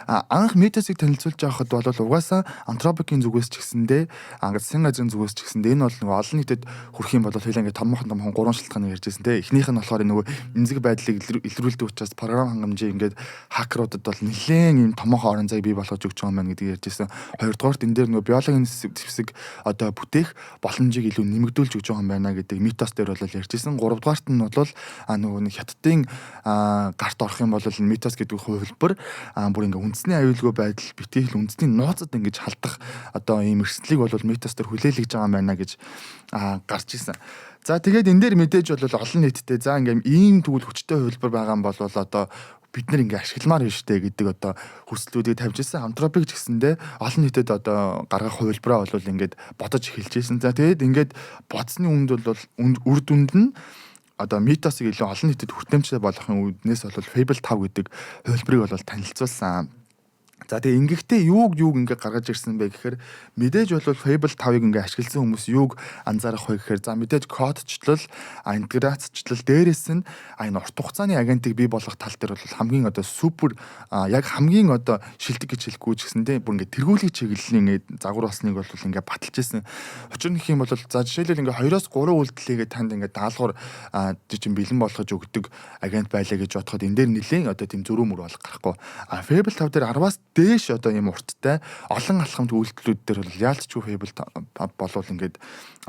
Анх Mythos-ыг танилцуулж байхад бол угаасаа Anthropic-ийн зүгээс ч гэсэндээ засгийн газрын зүгээс ч гэсэндээ энэ бол нөгөө олон нийтэд хүрэх юм бол хоёлаа ингээд томхон 3 шалтгааныг ярьж байсан те. Эхнийх нь болохоор нөгөө эмзэг байдлыг илрүүлдэг учраас програм хангамжийг ингээд хакеруудад бол нэлээд юм томхон орон зай бий болгож өгч байгаа юм байна гэдгийг ярьж байсан. Хоёрдугаарт энэ дээр нөгөө биологийн хэсэг одоо бүтээх боломжийг илүү нэмэгдүүлж өгч байгаа юм байна гэдэг Mythos дээр бол ярьж байсан. гуравдугаарт нь бол нөгөө нэг хятадын гарт орох юм бол энэ митос гэдэг хувилбар бүр ингээ үндэсний аюулгүй байдал битгий хэл үндэсний нууцад ингэж халдах одоо ийм эрсдлийг бол митос төр хүлээлгэж байгаа юм байна гэж гарч ирсэн. За тэгээд энэ дээр мэдээж бол олон нийтэд за ингээм ийм тэгвэл хүчтэй хувилбар байгаа юм бол одоо бид нар ингээ ашигламаар байна штэ гэдэг одоо хүслүүдийг тавьж ирсэн. Антропик ч гэсэндээ олон нийтэд одоо гаргах хувилбараа бол ингээд бодож эхэлж ирсэн. За тэгээд ингээд бодсны үнд бол үр дүнд нь одоо митосыг илүү олон нийтэд хүртээмжтэй болгохын үднээс бол Fable 5 гэдэг хувилбарыг бол танилцуулсан. За тэгээ ингэхдээ юуг ингээ гаргаж ирсэн бэ гэхээр мэдээж бол Fable 5-ыг ингээ ашигласан хүмүүс юуг анзаарах вэ гэхээр за мэдээж кодчлал, интеграцчлал дээрээс нь энэ урт хугацааны агентыг бий болгох тал дээр бол хамгийн одоо супер яг хамгийн одоо шилдэг гэж хэлэхгүй ч гэсэндээ бүр ингээ тэргүүлэг чиглэлийн ингээ загвар болсныг бол ингээ баталж ирсэн. Учир нь гэх юм бол за жишээлбэл ингээ 2-3 үйлдэлийгээ танд ингээ даалгавар жижиг бэлэн болгож өгдөг агент байлаа гэж бодоход энэ дээр нэлээд одоо тийм зөрүү мөр бол гарахгүй. Fable 5 дээр 10-аас дээш одоо ийм урттай олон алхамд үйлдэлүүд дээр бол яалтчгүй Fable болвол ингээд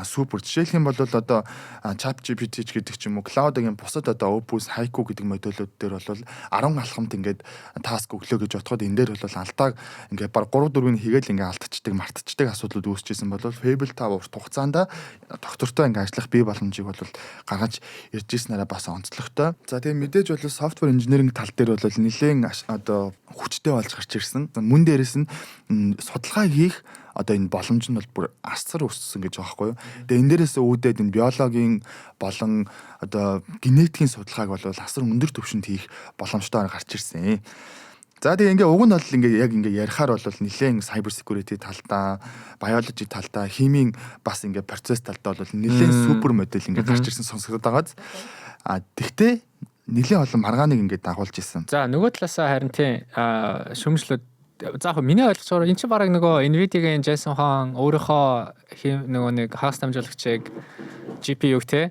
супер. Жишээлх юм бол одоо ChatGPT гэдэг ч юм уу Cloud-гийн бусад одоо Opus, Haiku гэдэг модулууд дээр бол 10 алхамд ингээд таск өглөө гэж бодоход энэ дээр бол алдааг ингээд баг 3-4-ийг хийгээл ингээд алдчихдаг, мартчихдаг асуудлууд үүсчихсэн бол Fable 5 урт хугацаанд доктортой ингээд ажиллах бие боломжийг бол гаргаж ирж ирснээрээ бас онцлогтой. За тэгээ мэдээж бол software engineering тал дээр бол нэлээд одоо хүчтэй болж гарч ирсэн. Мөн дээрээс нь судалгаа хийх одоо энэ боломж нь бол бүр асар өссөн гэж байгаа байхгүй юу. Тэгээ энэ дээрээс үүдээд энэ биологийн болон одоо генетикийн судалгааг бол асар өндөр түвшинд хийх боломжтой гарч ирсэн. За тэгээ ингээ уг нь бол ингээ яг ингээ ярихаар бол нэлээд cyber security талдаа, biology талдаа, химийн бас ингээ процесс талдаа бол нэлээд супер модель ингээ гарч ирсэн сонсогдоод байгааз. Тэгтээ нэлээд олон маргааныг ингээ дагуулж ирсэн. За нөгөө талаасаа харин тийм шүмжлүүд за яг миний ойлгосоор эн чинь бараг нөгөө Nvidia-гийн Jensen Huang өөрийнхөө нөгөө нэг хагас дамжуулагчийг GPU-г те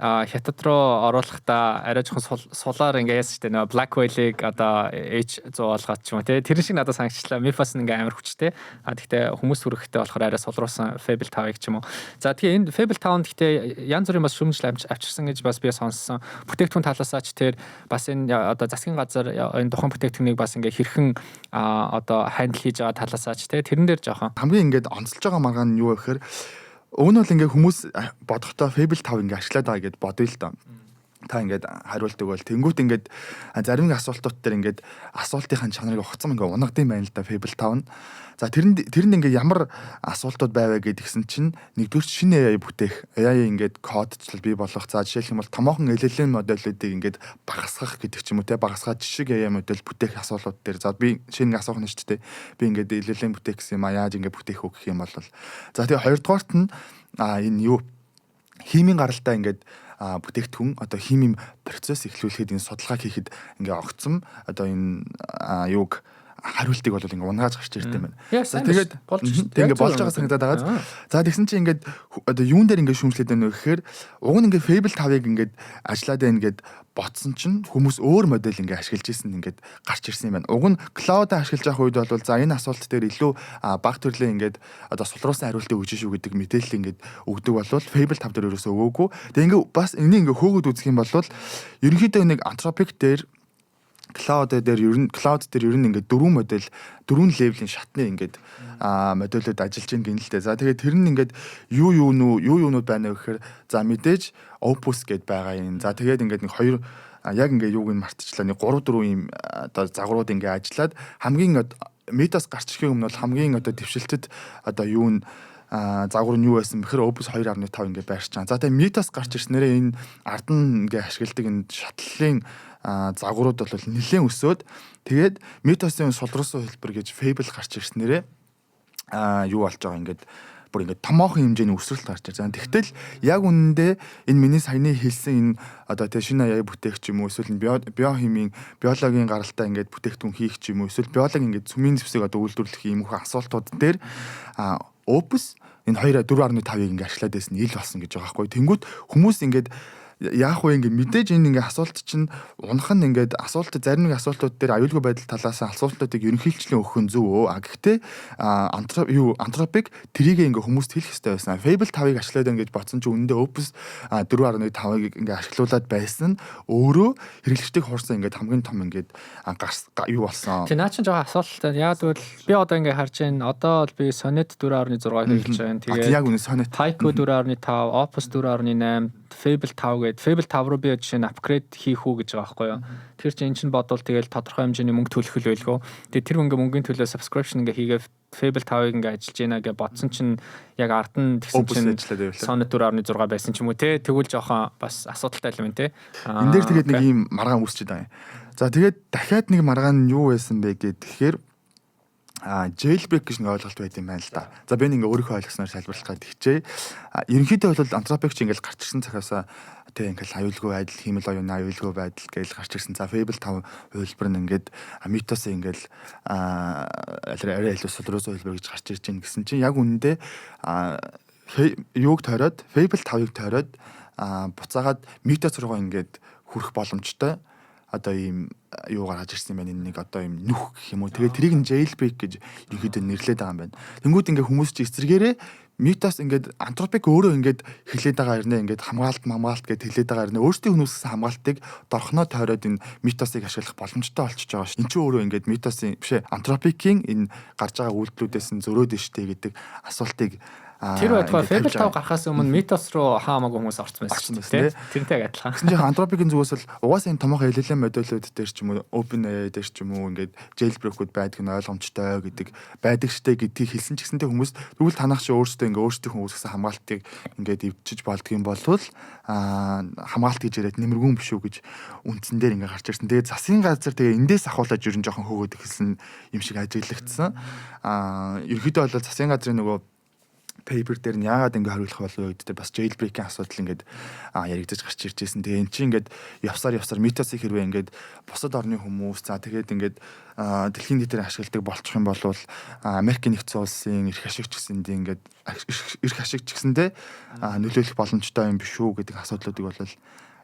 хятад руу оруулахдаа арай жоохон сулаар ингээ яасан шүү дээ. Нөгөө Blackwell-ыг одоо H100 болгоод ч юм уу те. Тэр шиг надад санагчлаа. Mythos нь ингээ амар хүчтэй. Гэхдээ хүмүүс хүрэхтэй болохоор арай сулруулсан Fable 5-ыг ч юм уу. За тэгээ энэ Fable 5-нд гэхдээ янз бүрийн бас шүмжил авчирсан гэж бас би сонссон. Бүтээгдэхүүн талаасаа ч тэр бас энэ одоо засгийн газар энэ тухайн бүтээгдэхүүнийг бас ингээ хэрхэн одоо хандл хийж байгаа талаасаа ч те тэрэн дээр жоохон хамгийн ингээд онцолж байгаа маргаан нь юу вэ гэхээр Уг нь бол ингээ хүмүүс бодохдоо Fable 5 ингээ ашиглаад байгаа гэд бодъё л доо. Та ингээд хариулдаг бол тэнгуут ингээд зарим нэг асуултууд дээр ингээд асуултынхаа чанарыг огцом ингээ унгадсан байна л да Fable 5. За тэрэнд ингээ ямар асуултууд байваа гэдгсэн чинь нэгдүгээр шинэ AI бүтээх, AI ингээд кодчлал бий болгох. За жишээлх юм бол томоохон LLM модулуудыг ингээд багасгах гэдэг ч юм уу те багасгаад жишг AI модель бүтээх асуултууд дээр. За би шинэ асуух нь шүү дээ. Би ингээд LLM бүтээх гэсэн юм а яаж ингээд бүтээх үү гэх юм бол. За тэгээ хоёрдугаарт нь энэ юу химийн гаралтай ингээд бүтээгдэхүүн одоо химийн процесс эхлүүлэхэд энэ судалгаа хийхэд ингээ огцом одоо энэ юуг хариултыг бол ингээ унгааж гарч ирдэг юм байна. За тэгээд болж ингээ болж байгаа санагдаад байгаа. За тэгсэн чинь ингээд одоо юун дээр ингээ шүүмжлээд байна вэ гэхээр уг нь ингээ Fable 5-ыг ингээд ажиллаад байна гэд ботсон чинь хүмүүс өөр модель ингээ ашиглаж ирсэн ингээд гарч ирсэн юм байна. Уг нь cloud-а ашиглаж явах үед бол за энэ асуулт дээр илүү баг төрлийн ингээд одоо сулруулсан хариултыг өгч шүү гэдэг мэдээлэл ингээд өгдөг болвол Fable 5 дээр ерөөсөө өгөөгүй. Тэгээ ингээ бас энийг ингээ хөөгд үзэх юм бол ерөнхийдөө нэг Anthropic дээр cloud дээр ер нь ингээд дөрвөн левелийн шатны ингээд модулууд ажиллаж ийн гэнэ л дээ. За тэгээд тэр нь ингээд юунууд байна вэ гэхээр за мэдээж Opus гэдээ байгаа юм. За тэгээд ингээд нэг хоёр яг ингээд юуг нь мартчихлаа. Нэг 3-4 юм одоо загварууд ингээд ажиллаад хамгийн метас гарч ирэхээ өмнө бол хамгийн одоо дэвшилтэд одоо юу н загвар нь юу байсан бэхээр Opus 2.5 ингээд байрч байгаа. За тэгээд метас гарч ирснээрээ энэ ард нь ингээд ашигладаг энэ шатлалын загварууд бол нэлээд өсөөд тэгээд метасын сулруулсан хэлбэр гэж Fable гарч ирснээрээ юу болж байгаа ингээд бүр ингээд томоохон хэмжээний өсрэлт гарч ирж байгаа. Тэгтэл яг үнэндээ энэ миний саяны хэлсэн энэ одоо тэг шинэ AI бүтээх ч юм уу эсвэл биохимийн биологийн гаралтай ингээд бүтээгдэхүүн хийх ч юм уу эсвэл биологийн ингээд цөмийн зэвсэг одоо үйлдвэрлэх юм их асуултууд дээр Opus энэ 4.5-ыг ингээд ашиглаад байсан ил болсон гэж байгаа байхгүй. Тэнгүүт хүмүүс ингээд яах вэ ингээд мэдээж энэ ингээд асуулт чинь унах нь ингээд зарим нэг асуултууд дээр аюулгүй байдал талаас асуултуудыг ерөнхийлчлэн өгөх нь зөв. Гэхдээ антропик тэрийг ингээд хүмүүст хэлэх хэрэгтэй байсан. Fable 5-ыг ашиглаад ингээд ботсон чинь үнэндээ Opus 4.5-ыг ингээд ашиглуулад байсан нь өөрөө хэрэглэгчдийг хуурсан ингээд хамгийн том ингээд юу болсон. Тэ наа чинь жоохон асуулттай. Яг тэгвэл би одоо ингээд харж байна. Одоо бол би Sonnet 4.6 хэрэглэж байна. Тэгээд яг үнэ Sonnet Haiku 4.5, Opus 4.8, Fable 5 гээд Fable 5 руу би жишээ нь апгрейд хийх үү гэж байгаа байхгүй юу. Тэр чинь эн чинь бодвол тэгэл тодорхой хэмжээний мөнгө төлөх л байлгүй. Тэгээд тэр мөнгөний төлөө subscription ингээ хийгээ Fable 5-ыг ингээ ажиллаж байна гэж бодсон чинь яг ард нь тэгсэн чинь Sonnet 4.6 байсан ч юм уу те. Тэгвэл жоохон бас асуудалтай юм те. Энд дээр тэгээд нэг ийм маргаан үүсчихэд байгаа юм. За тэгээд дахиад нэг маргаан нь юу байсан бэ гэхээр jailbreak гэж нэг ойлголт байт юм байна л да. За би нэг өөрийнхөө ойлгосноор тайлбарлах гээд хичээ. Ерөнхийдөө бол антропик чинь ингээл гарч ирсэн цагаасаа тэг ингээл аюулгүй байдал, хиймэл оюуны аюулгүй байдал гэж гарч ирсэн. За Fable 5 хувилбар нь ингээд митос ингээл арай илүү солироос хувилбар гэж гарч ирж байна гэсэн чинь яг үнэндээ юуг тойроод Fable 5-ыг тойроод буцаагаад митос руугаа ингээд хүрэх боломжтой. Одоо ийм юу гаргаж ирсэн юм байна. Энэ нэг одоо ийм нүх гэх юм уу. Тэгээд тэрийг нь jailbreak гэж ерөөдөө нэрлэдэг байгаа юм байна. Тэнгүүд ингээ хүмүүс чи эсрэгээрээ митос ингээд антропик өөрөө ингээд хэлээд байгаа хэрнээ ингээд хамгаалт гэж хэлээд байгаа хэрнээ өөрсдийн хүмүүсээс хамгаалтыг дорхноо тойроод энэ митосыг ашиглах боломжтой болчихж байгаа ш. Энд чинь өөрөө ингээд митосын бишээ антропикийн энэ гарч байгаа үйлдэлүүдээс нь зөрөөд штэ гэдэг асуултыг тэр байтугай Fable 5 гарахаас өмнө митос руу хаамаагүй хүмүүс орсон байсан тийм. Тэрнтэй адилхан. Гэсэн чинь антропикийн зүгээс л угаасаа энэ томоохон LLM модулууд дээр ч юм уу, OpenAI дээр ч юм уу ингээд jailbreak-ууд байдаг нь ойлгомжтой гэдэг байдаг штэ гэдгийг хэлсэн ч гэсэнтэй хүмүүс тэгвэл танах чи өөрсдөө ингээд өөрсдийнхөө үүсгэсэн хамгаалтыг ингээд эвчиж болдго юм болвол хамгаалт гэж яриад нэмэргүй биш үү гэж үндсэн дээр ингээд гарч ирсэн. Тэгээд засгийн газар тэгээ эндээс ахуулаад ерөн жоохон хөөгд эхэлсэн юм шиг ажиглагдсан. Ерөнхийдөө бол засгийн газрын нөгөө paper дээр нь яагаад ингэ хариулах болов вэ гэдэг бас jailbreak-ийн асуудал ингээд яригдаж гарч ирж байсан. Тэгээ эн чинь ингээд явсаар митосыг хэрвээ ингээд бусад орны хүмүүс за тэгээд ингээд дэлхийн нийтээр ашигладаг болчих юм бол Америкийн нэгдсэн улсын эрх ашигч гэсэндээ ингээд эрх ашигч гэсэндээ нөлөөлөх боломжтой юм биш үү гэдэг асуудлуудыг бол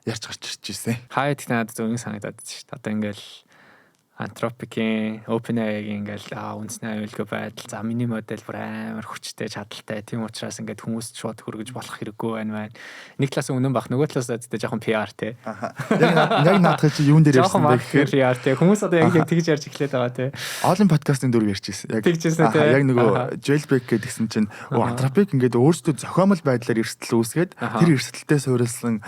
ярьж гарч ирж ирсэн. Хаяад надад зөвхөн санагдаад байна шүү дээ. Одоо ингээд антропикийн OpenAI-гийн ингээл үндэсний аюулгүй байдал за миний модель бүр амар хүчтэй чадaltaй тийм учраас ингээд хүмүүст шууд хүргэж болох хэрэггүй байна. Нэг талаас үнэн бах нөгөө талаас зэдтэй жоохон PR те. Яг наадах чи юун дээр ярьсан бэ гэхээр PR те. Хүмүүс одоо яг тэгж ярьж эхлэх байгаа те. Олон подкастын дүр ярьж ирсэн. Яг тэгжсэн те. Яг нөгөө jailbreak гэдгсэн чинь антропик ингээд өөрсдөө зохиомол байдлаар эрсдэл үүсгээд тэр эрсдэлтэй суурилсан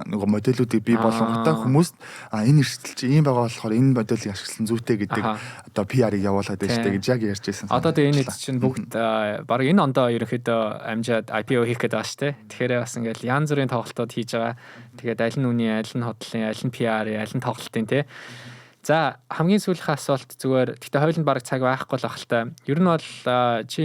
нөгөө моделүүдийг бий болгонготой хүмүүст энэ эрсдэл чи ийм байгаа болохоор энэ модель ашигласан зүйтэй гэдэг одоо PR-ыг явуулаад байна шүү дээ гэж яг ярьж байсан. Одоо тэгээ энэ чинь бүгд баг энэ ондоо ерөнхийдөө амжаад IPO хийх гэдэг байгаа шүү дээ. Тэгэхээр бас ингээл янз бүрийн тоглолтууд хийж байгаа. Тэгээд аль нь үний, аль нь хотлын, аль нь PR-ийн, аль нь тоглолтын тий. За хамгийн сүүлийнхээ асуулт зүгээр гэхдээ хойлонд баг цаг байхгүй л ахaltaа. Ер нь бол чи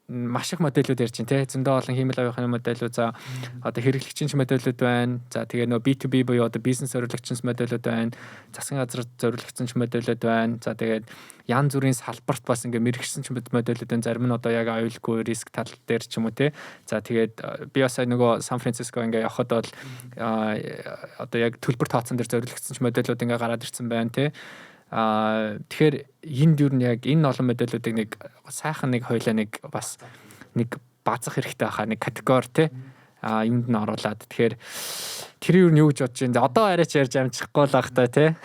маш их модулууд ярьж байна те зөндөө олон хиймэл оюухны модулууд за одоо хэрэглэгчийн модулууд байна за тэгээ нөө B2B буюу одоо бизнес зориулагчийн модулууд байна засгийн газар зориулагдсан модулууд байна за тэгээд янз бүрийн салбарт бас ингээ мэрэгчсэн модулууд байна зарим нь одоо яг аюулгүй риск тал дээр ч юм уу те за тэгээд би бас нөгөө Сан Франциско ингээ явхад бол одоо яг төлбөр тооцсон дээр зориулагдсан модулууд ингээ гараад ирсэн байна те тэгэхээр энд юу нэг энэ олон модулуудыг нэг сайхан нэг хойлоо нэг бас нэг базах хэрэгтэй байхаа нэг категори те юунд нь оруулаад тэгэхээр тэр юу нь юу гэж бодож байна одоо арайч ярьж амжихгүй л ах та те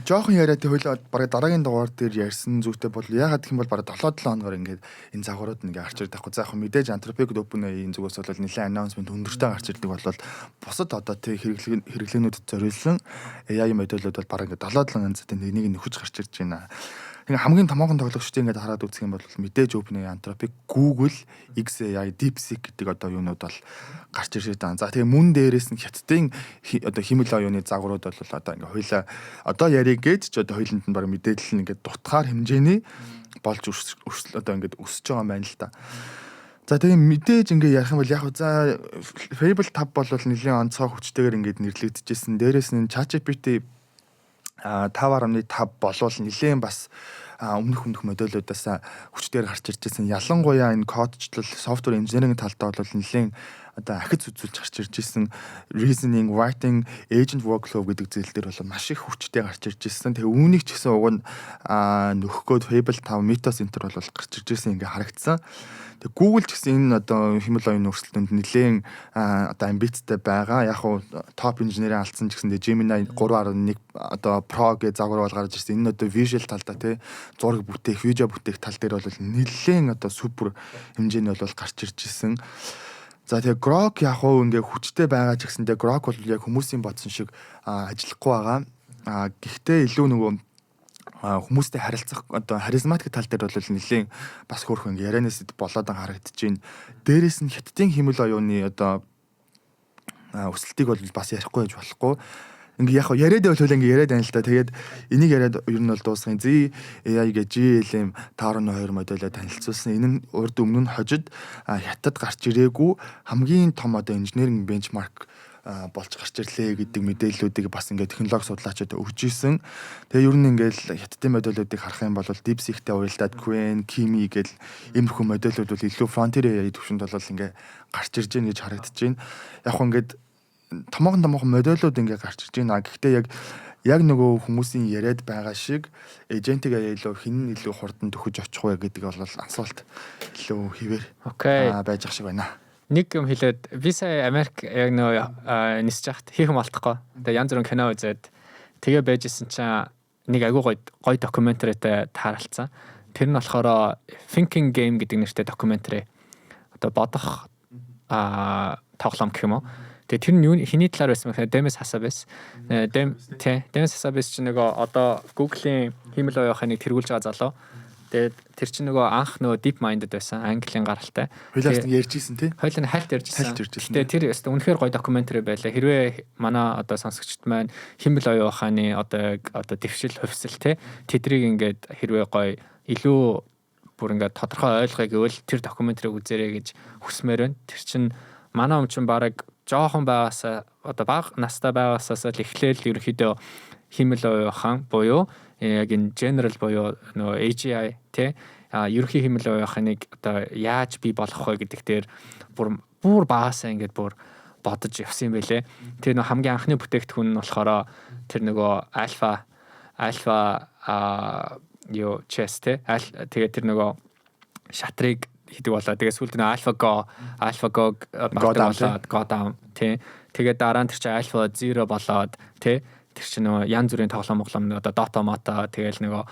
жоохон яриад хойлоо бараг дараагийн дугаар дээр ярьсан зүйтэй бол ягаад гэх юм бол бараг 7-7 хоногор ингээд энэ загварууд ингээ гарч ирдэг байхгүй за яг мэдээж антропик OpenAI-ийн зүгээс бол нэлээд анонсмент өндөртэй гарч ирдэг бол бусад одоо тэг хэрэглээнүүдэд зориулсан AI модулууд бол бараг ингээ 7-7 янзтай нэг нөхөж гарч ирж байна. Хамгийн томоохон тоглогчдын ингээд хараад үзэх юм бол мэдээж OpenAI, Anthropic, Google, XAI, DeepSeek гэдэг одоо юунууд бол гарч ирж байгаа. За тэгээ мөн дээрээс нь хятадын одоо химэл оюуны загварууд бол одоо ингээд хоёлаа одоо яриг гэж ч одоо хоёуланд нь баг мэдээлэл нь ингээд дутгаар хэмжээний болж одоо ингээд өсөж байгаа юм байна л та. За тэгээ мэдээж ингээд ярих юм бол яг за Fable 5 бол нэлийн онцгой хүчтэйгээр ингээд нэрлэгдэжсэн. Дээрээс нь ChatGPT 5.5 болвол нэлээд бас өмнөх модулуудаас хүчээр гарч ирж байсан. Ялангуяа энэ кодчлол, софтвер инженеринг талдаа бол нэлээд одоо ахиц үзүүлж гарч ирж исэн reasoning, writing, agent workflow гэдэг зүйл дээр бол маш их хүчтэй гарч ирж исэн. Тэгээ үүнийг ч гэсэн уг нь нөхөхөд Fable 5 Mythos Enter бол гарч ирж исэн ингээ харагдсан. Тэгээ Google ч гэсэн энэ одоо Himalayan өрсөлдөөнд нэлээд одоо амбицтай байгаа. Яг уу топ инженерийн алдсан ч гэсэн Gemini 3.1 одоо Pro гэж загвар бол гарч ирсэн. Энэ одоо visual талдаа тий зураг бүтээх, видео бүтээх тал дээр бол нэлээд одоо супер хэмжээний бол гарч ирж исэн. За тэгээ Grok яг уу ингээ хүчтэй байгаа ч гэсэндээ Grok бол яг хүмүүсийн бодсон шиг ажиллахгүй байгаа. Гэхдээ илүү нөгөө хүмүүстэй харилцах одоо харизматик тал дээр бол нэлээд бас хөөрхөн ярианаас болоод харагдаж байна. Дээрээс нь хятадын хэмэл оюуны одоо өсөлтийг бол бас ярихгүй байж болохгүй. Ингээ яг яриад байвал ингээ яриад байна л да. Тэгээд энийг яриад ер нь бол дуусгын AI гэж GLM 5.2 модельээ танилцуулсан. Энэ нь урд өмнө нь хожид хятад гарч ирээгүй хамгийн том одоо инженеринг бенчмарк болж гарч ирлээ гэдэг мэдээллүүдийг бас ингээд технологи судлаачид өгч ийсэн. Тэгээ ер нь ингээд хятадын модельүүдийг харах юм бол DeepSeek-тэй уялдаад Qwen, Kimi гэл иймэрхүү модельүүд бол илүү frontier AI төвшөнд бол ингээд гарч ирж байна гэж харагдаж байна. Яг хөө ингээд томоохон модельүүд ингээд гарч ирж байна. Гэхдээ яг нөгөө хүмүүсийн яриад байгаа шиг agentic AI илүү хин илүү хурдан төхөж очих вэ гэдэг бол асуулт илүү хിവэр байж ах шиг байна. Нэг юм хэлээд би сая Америк яг нөө нисэж хахад хийх юм алдахгүй. Тэгээ янз бүрийн кино үзээд тэгээ байжсэн чинь нэг агуу гоё докюментаритай тааралцсан. Тэр нь болохоор Thinking Game гэдэг нэртэй докюментари. Одоо бодох тоглоом гэх юм уу. Тэгээ тэр нь хэний талаар байсан бэ? Demis Hassabis. Demis Hassabis чинь нөгөө одоо Google-ийн хиймэл оюухыг нэг тэргүүлж байгаа залуу. Тэгээд тэр чинь нөгөө анх нөгөө DeepMind-д байсан Английн гаралтай. Хойлоос нэг ярьжсэн тий. Хойлоо хальт ярьжсэн. Гэтэ тэр өстө үнэхээр гоё докюментари байлаа. Хэрвээ манай одоо сонсогчд маань химэл оюун ухааны одоо дэвшил хувьсэл тий тэдрийг ингээд хэрвээ гоё илүү бүр ингээд тодорхой ойлгоё гэвэл тэр докюментарийг үзээрэй гэж хүсмээр байна. Тэр чинь манай өмчин бараг жоохон байгаас одоо бага настай байгаасаас л эхлээл ерөнхийдөө химэл оюун ухаан буюу яг энэ general буюу нөгөө AGI тий ерөнхий хэмэл оюуханыг одоо яаж бий болгох вэ гэдэг дээр бүр багасаа ингээд бүр бодож явсан юм байлээ. Тэр нөгөө хамгийн анхны бүтээгдэхүүн нь болохоор тэр нөгөө альфа chess тий тэгээд тэр нөгөө шатрыг хийдэг болоо. Тэгээд сүүлд нөгөө AlphaGo болоод тий тэгээд дараа нь тэр чинь AlphaZero болоод тий тэр чинь нөгөө янз бүрийн тоглоом одоо Dota Mata тэгэл нөгөө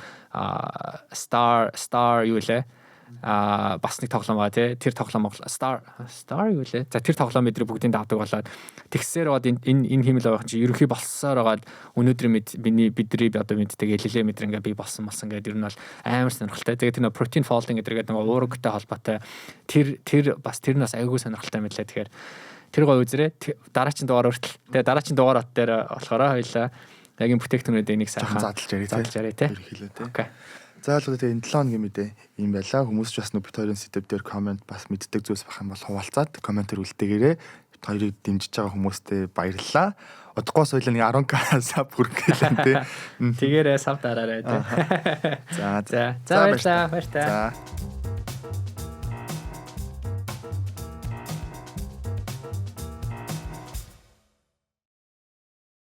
Star юу лээ бас нэг тоглоом байгаа тий тэр тоглоом Star юу лээ за тэр тоглоом мэдрэг бүгдийн давдаг болоод тэгсээр бод энэ хэмэл байгаа чинь ерөнхий болсоор байгаа өнөөдрийн бидний одоо мэддэг LLM мэдрэг ингээ бий болсон гэдэг ер нь бол амар сонирхолтой. Тэгээд тэр нөгөө protein folding гэдэг нөгөө уурагтай холбоотой тэр бас тэр нас айгүй сонирхолтой мэдлээ. Тэгэхээр тэр гоё үзрээ дараагийн дугаар хүртэл тэгээ дараагийн дугаарат дээр болохоор хоёлаа яг энэ бүтээгдэхүүнүүд энийг сайхан задлж яриа тий. Окей. За л тэгээ энэ 7 хоногийн мэдээ юм байла. Хүмүүс ч бас бит хоёрын сэдв дээр комент бас мэддэг зүйлс байх юм бол хуваалцаад комментээр үлдээгээрэй. Бит хоёрыг дэмжиж байгаа хүмүүстээ баярлалаа. Удахгүй соёлын 10k саб хүргэлээ тий. Тэгээрээ сав дараарай тий. За баярлалаа. За